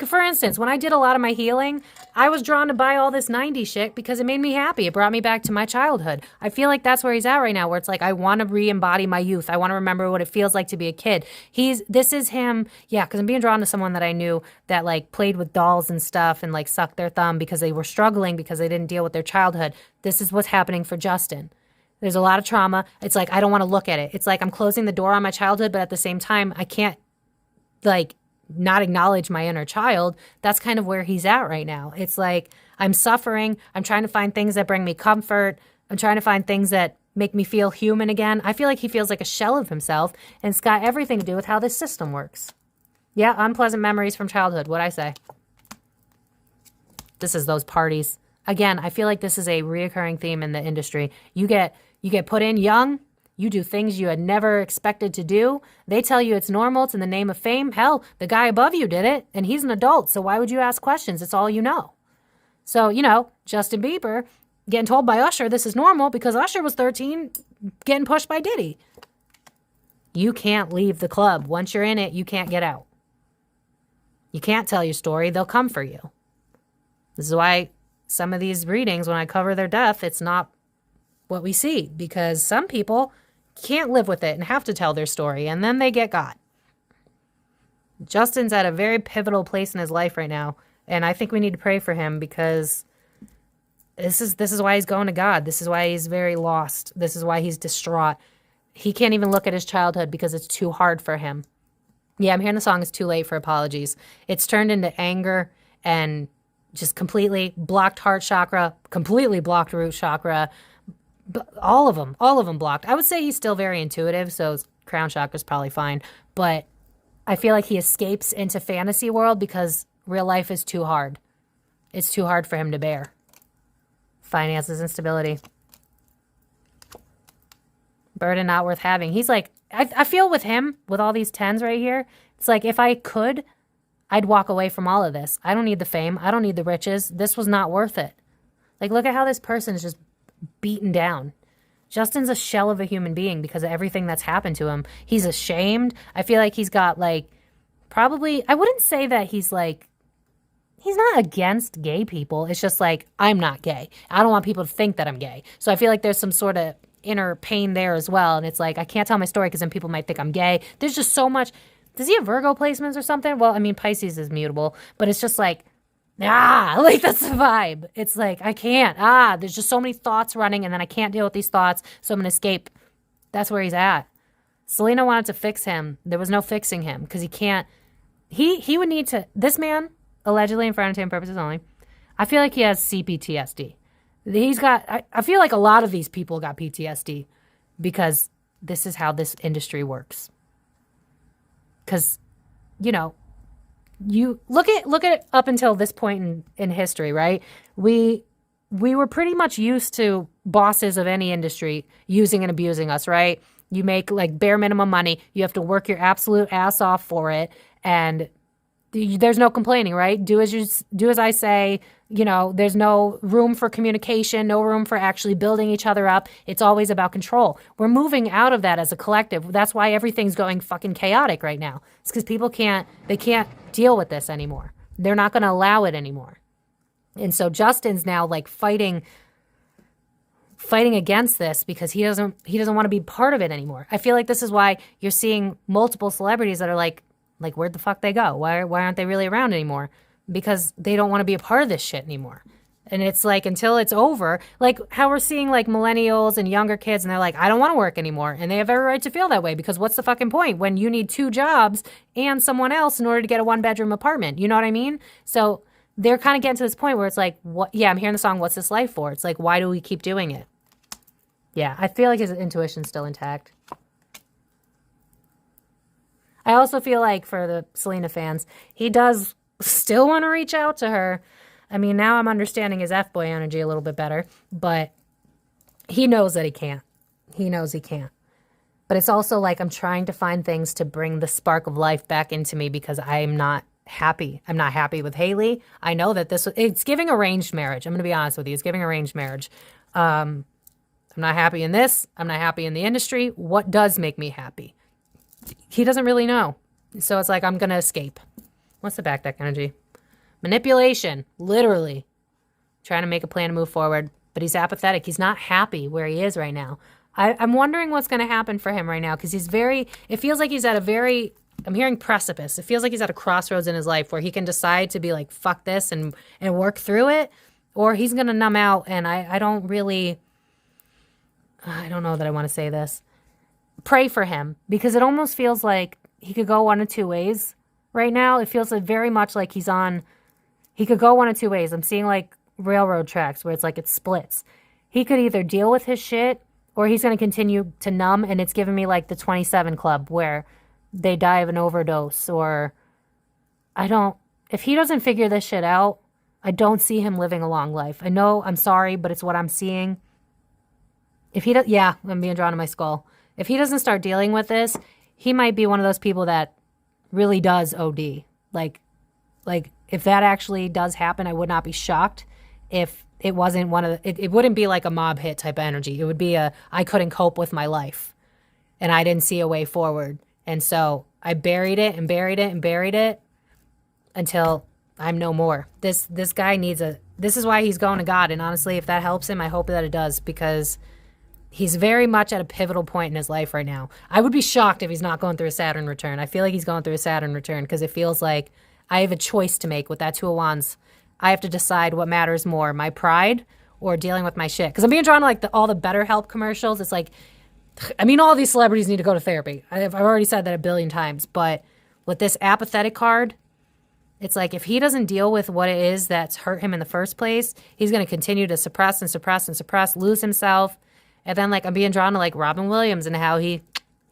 for instance, when I did a lot of my healing, I was drawn to buy all this 90s shit because it made me happy. It brought me back to my childhood. I feel like that's where he's at right now, where it's like, I want to re-embody my youth. I want to remember what it feels like to be a kid. This is him. Yeah, because I'm being drawn to someone that I knew that like played with dolls and stuff and like sucked their thumb because they were struggling because they didn't deal with their childhood. This is what's happening for Justin. There's a lot of trauma. It's like, I don't want to look at it. It's like I'm closing the door on my childhood, but at the same time, I can't like not acknowledge my inner child. That's kind of where he's at right now. It's like, I'm suffering. I'm trying to find things that bring me comfort. I'm trying to find things that make me feel human again. I feel like he feels like a shell of himself, and it's got everything to do with how this system works. Yeah, unpleasant memories from childhood, what'd I say? This is those parties. Again, I feel like this is a reoccurring theme in the industry. You get put in young. You do things you had never expected to do. They tell you it's normal. It's in the name of fame. Hell, the guy above you did it, and he's an adult, so why would you ask questions? It's all you know. So, Justin Bieber getting told by Usher this is normal because Usher was 13 getting pushed by Diddy. You can't leave the club. Once you're in it, you can't get out. You can't tell your story. They'll come for you. This is why some of these readings, when I cover their death, it's not what we see, because some people can't live with it and have to tell their story, and then they get got. Justin's at a very pivotal place in his life right now, and I think we need to pray for him because this is why he's going to God. This is why he's very lost. This is why he's distraught. he can't even look at his childhood because it's too hard for him. Yeah, I'm hearing the song It's Too Late for Apologies. It's turned into anger and just completely blocked heart chakra, completely blocked root chakra. All of them blocked. I would say he's still very intuitive, so his crown chakra is probably fine. But I feel like he escapes into fantasy world because real life is too hard. It's too hard for him to bear. Finances and stability. Burden not worth having. He's like, I feel with him, with all these 10s right here, it's like if I could, I'd walk away from all of this. I don't need the fame. I don't need the riches. This was not worth it. Like, look at how this person is just beaten down. Justin's a shell of a human being because of everything that's happened to him. He's ashamed. I feel like he's got, like, probably, I wouldn't say that he's, like, he's not against gay people. It's just like, I'm not gay. I don't want people to think that I'm gay. So I feel like there's some sort of inner pain there as well. And it's like, I can't tell my story because then people might think I'm gay. There's just so much. Does he have Virgo placements or something? Well, I mean, Pisces is mutable, but it's just like, like that's the vibe. It's like, I can't, there's just so many thoughts running and then I can't deal with these thoughts. So I'm going to escape. That's where he's at. Selena wanted to fix him. There was no fixing him because he can't, he would need to, this man, allegedly and for entertainment purposes only, I feel like he has CPTSD. He's got, I feel like a lot of these people got PTSD because this is how this industry works. Because, you know, you look at up until this point in history, right? We were pretty much used to bosses of any industry using and abusing us, right? You make like bare minimum money. You have to work your absolute ass off for it. And there's no complaining, right? Do as I say. You know, there's no room for communication, no room for actually building each other up. It's always about control. We're moving out of that as a collective. That's why everything's going fucking chaotic right now. It's because people can't deal with this anymore. They're not going to allow it anymore. And so Justin's now like fighting against this because he doesn't want to be part of it anymore. I feel like this is why you're seeing multiple celebrities that are like where'd the fuck they go? Why aren't they really around anymore? Because they don't want to be a part of this shit anymore. And it's like, until it's over, like how we're seeing like millennials and younger kids and they're like, I don't want to work anymore. And they have every right to feel that way because what's the fucking point when you need 2 jobs and someone else in order to get a 1-bedroom apartment? You know what I mean? So they're kind of getting to this point where it's like, what? Yeah, I'm hearing the song, What's This Life For? It's like, why do we keep doing it? Yeah, I feel like his intuition's still intact. I also feel like for the Selena fans, he does still want to reach out to her. I mean, now I'm understanding his F-boy energy a little bit better, but he knows that he can't. He knows he can't. But it's also like I'm trying to find things to bring the spark of life back into me because I'm not happy. I'm not happy with Hailey. I know that it's giving arranged marriage. I'm going to be honest with you. It's giving arranged marriage. I'm not happy in this. I'm not happy in the industry. What does make me happy? He doesn't really know. So it's like I'm going to escape. What's the back deck energy? Manipulation, literally. Trying to make a plan to move forward, but he's apathetic. He's not happy where he is right now. I'm wondering what's going to happen for him right now because it feels like he's at I'm hearing precipice. It feels like he's at a crossroads in his life where he can decide to be like, fuck this and work through it, or he's going to numb out. And I don't know that I want to say this. Pray for him because it almost feels like he could go one of 2 ways. Right now, it feels very much like he could go one of 2 ways. I'm seeing like railroad tracks where it's like it splits. He could either deal with his shit or he's going to continue to numb, and it's giving me like the 27 Club where they die of an overdose or if he doesn't figure this shit out, I don't see him living a long life. I know, I'm sorry, but it's what I'm seeing. I'm being drawn to my skull. If he doesn't start dealing with this, he might be one of those people that really does OD. Like if that actually does happen, I would not be shocked if it wasn't it wouldn't be like a mob hit type of energy. It would be I couldn't cope with my life and I didn't see a way forward. And so I buried it and buried it and buried it until I'm no more. This guy this is why he's going to God. And honestly, if that helps him, I hope that it does because he's very much at a pivotal point in his life right now. I would be shocked if he's not going through a Saturn return. I feel like he's going through a Saturn return because it feels like I have a choice to make with that 2 of Wands. I have to decide what matters more, my pride or dealing with my shit. Because I'm being drawn to like all the BetterHelp commercials. It's like I mean, all these celebrities need to go to therapy. I've already said that a billion times, but with this apathetic card, it's like if he doesn't deal with what it is that's hurt him in the first place, he's going to continue to suppress and suppress and suppress, lose himself. And then like I'm being drawn to like Robin Williams and how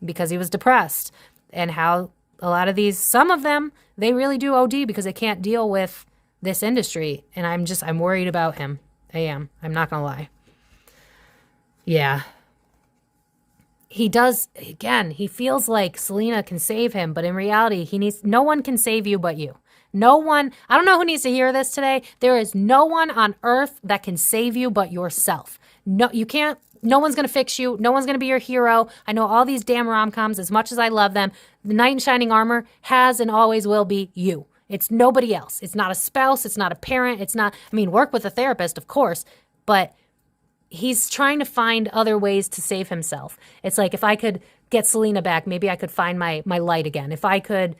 because he was depressed, and how a lot of these, some of them, they really do OD because they can't deal with this industry. And I'm worried about him. I am. I'm not going to lie. Yeah. He does, again, he feels like Selena can save him, but in reality, no one can save you but you. No one, I don't know who needs to hear this today. There is no one on earth that can save you but yourself. No, you can't, no one's going to fix you. No one's going to be your hero. I know all these damn rom-coms, as much as I love them, the knight in shining armor has and always will be you. It's nobody else. It's not a spouse. It's not a parent. It's not, I mean, work with a therapist, of course, but he's trying to find other ways to save himself. It's like if I could get Selena back, maybe I could find my light again. If I could,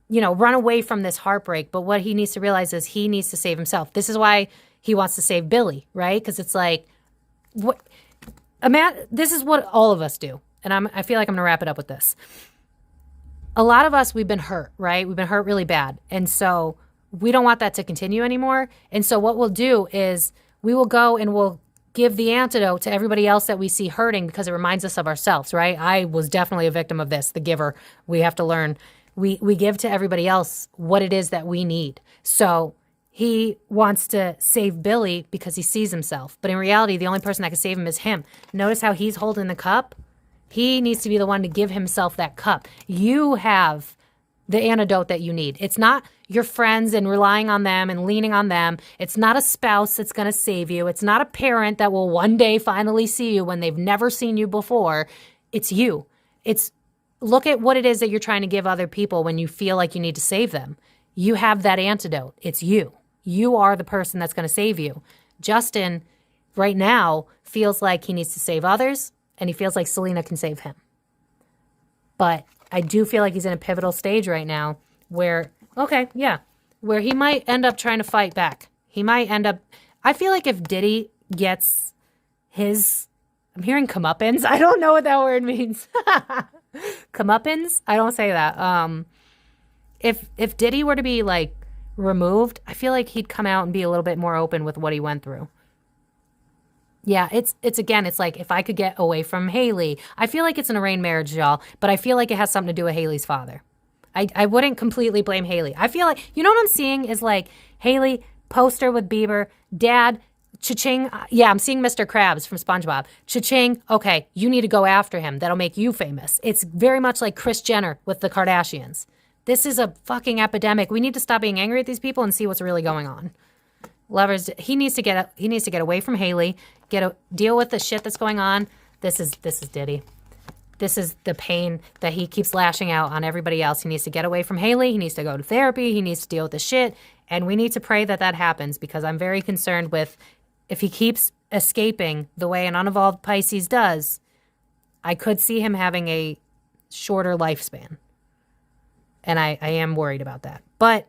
run away from this heartbreak. But what he needs to realize is he needs to save himself. This is why he wants to save Billy, right? Because it's like, this is what all of us do. And I feel like I'm going to wrap it up with this. A lot of us, we've been hurt, right? We've been hurt really bad. And so we don't want that to continue anymore. And so what we'll do is we will go and we'll give the antidote to everybody else that we see hurting because it reminds us of ourselves, right? I was definitely a victim of this, the giver. We have to learn. We give to everybody else what it is that we need. So he wants to save Billy because he sees himself. But in reality, the only person that can save him is him. Notice how he's holding the cup? He needs to be the one to give himself that cup. You have the antidote that you need. It's not your friends and relying on them and leaning on them. It's not a spouse that's going to save you. It's not a parent that will one day finally see you when they've never seen you before. It's you. Look at what it is that you're trying to give other people when you feel like you need to save them. You have that antidote. It's you. You are the person that's going to save you. Justin, right now, feels like he needs to save others, and he feels like Selena can save him. But I do feel like he's in a pivotal stage right now where he might end up trying to fight back. He might end up, I feel like if Diddy gets I'm hearing comeuppance. I don't know what that word means. Comeuppance? I don't say that. If Diddy were to be like removed, I feel like he'd come out and be a little bit more open with what he went through. Yeah, it's like if I could get away from Hailey. I feel like it's an arranged marriage, y'all, but I feel like it has something to do with Hailey's father. I wouldn't completely blame Hailey. I feel like, what I'm seeing is like Hailey, poster with Bieber, dad, cha-ching. Yeah, I'm seeing Mr. Krabs from SpongeBob. Cha-ching, okay, you need to go after him. That'll make you famous. It's very much like Kris Jenner with the Kardashians. This is a fucking epidemic. We need to stop being angry at these people and see what's really going on. Lovers, he needs to get away from Hailey, deal with the shit that's going on. This is Diddy. This is the pain that he keeps lashing out on everybody else. He needs to get away from Hailey. He needs to go to therapy. He needs to deal with the shit. And we need to pray that happens because I'm very concerned with if he keeps escaping the way an unevolved Pisces does, I could see him having a shorter lifespan. And I am worried about that. But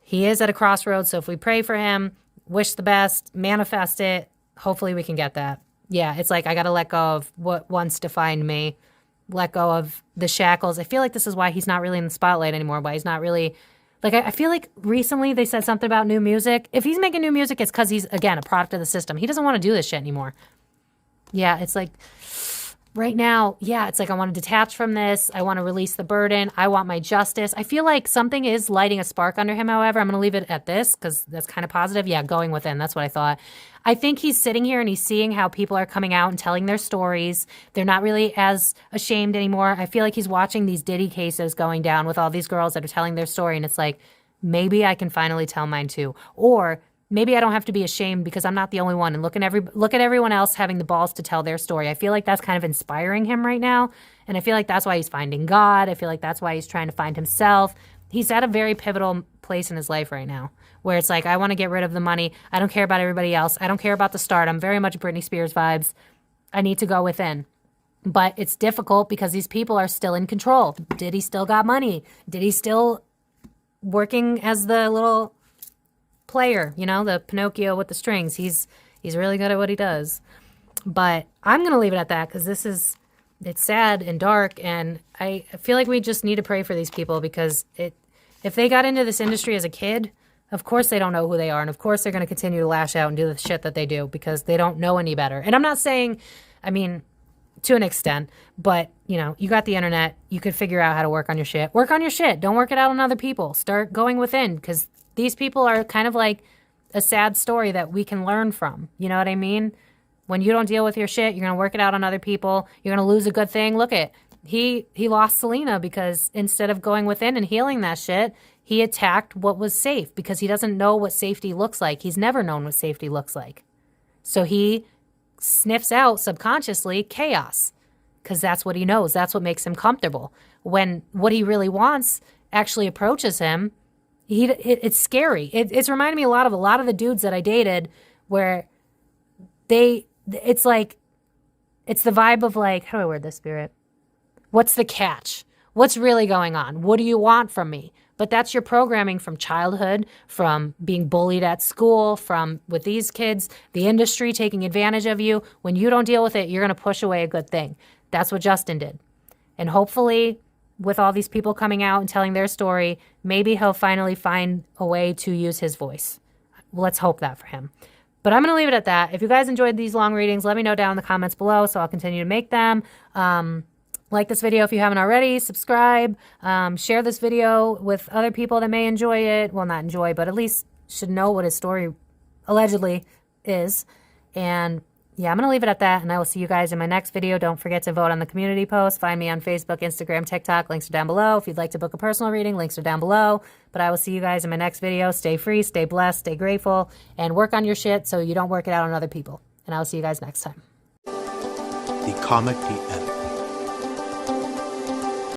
he is at a crossroads, so if we pray for him, wish the best, manifest it, hopefully we can get that. Yeah, it's like I got to let go of what once defined me, let go of the shackles. I feel like this is why he's not really in the spotlight anymore, why he's not really, like I feel like recently they said something about new music. If he's making new music, it's because he's, again, a product of the system. He doesn't want to do this shit anymore. Yeah, it's like right now, it's like I want to detach from this. I want to release the burden. I want my justice. I feel like something is lighting a spark under him, however. I'm going to leave it at this because that's kind of positive. Yeah, going within. That's what I thought. I think he's sitting here and he's seeing how people are coming out and telling their stories. They're not really as ashamed anymore. I feel like he's watching these Diddy cases going down with all these girls that are telling their story. And it's like, maybe I can finally tell mine too. Or maybe I don't have to be ashamed because I'm not the only one. And look at everyone else having the balls to tell their story. I feel like that's kind of inspiring him right now. And I feel like that's why he's finding God. I feel like that's why he's trying to find himself. He's at a very pivotal place in his life right now where it's like, I want to get rid of the money. I don't care about everybody else. I don't care about the stardom. Very much Britney Spears vibes. I need to go within. But it's difficult because these people are still in control. Did he still got money? Did he still working as the little player, the Pinocchio with the strings? He's really good at what he does. But I'm going to leave it at that because this is it's sad and dark, and I feel like we just need to pray for these people, because if they got into this industry as a kid, of course they don't know who they are, and of course they're going to continue to lash out and do the shit that they do because they don't know any better. And I'm not saying, I mean, to an extent, but, you know, you got the internet, you could figure out how to work on your shit. Work on your shit. Don't work it out on other people. Start going within, because these people are kind of like a sad story that we can learn from. You know what I mean? When you don't deal with your shit, you're going to work it out on other people. You're going to lose a good thing. Look at, he lost Selena because instead of going within and healing that shit, he attacked what was safe, because he doesn't know what safety looks like. He's never known what safety looks like. So he sniffs out subconsciously chaos, because that's what he knows. That's what makes him comfortable. When what he really wants actually approaches him, it's scary. It's reminded me a lot of the dudes that I dated, where it's like, it's the vibe of like, how do I word this, Spirit? What's the catch? What's really going on? What do you want from me? But that's your programming from childhood, from being bullied at school, from with these kids, the industry taking advantage of you. When you don't deal with it, you're going to push away a good thing. That's what Justin did. And hopefully, with all these people coming out and telling their story, maybe he'll finally find a way to use his voice. Let's hope that for him. But I'm going to leave it at that. If you guys enjoyed these long readings, let me know down in the comments below, so I'll continue to make them. Like this video if you haven't already. Subscribe. Share this video with other people that may enjoy it. Well, not enjoy, but at least should know what his story allegedly is. And yeah, I'm going to leave it at that, and I will see you guys in my next video. Don't forget to vote on the community post. Find me on Facebook, Instagram, TikTok. Links are down below. If you'd like to book a personal reading, links are down below. But I will see you guys in my next video. Stay free, stay blessed, stay grateful, and work on your shit so you don't work it out on other people. And I will see you guys next time. The Comic PM.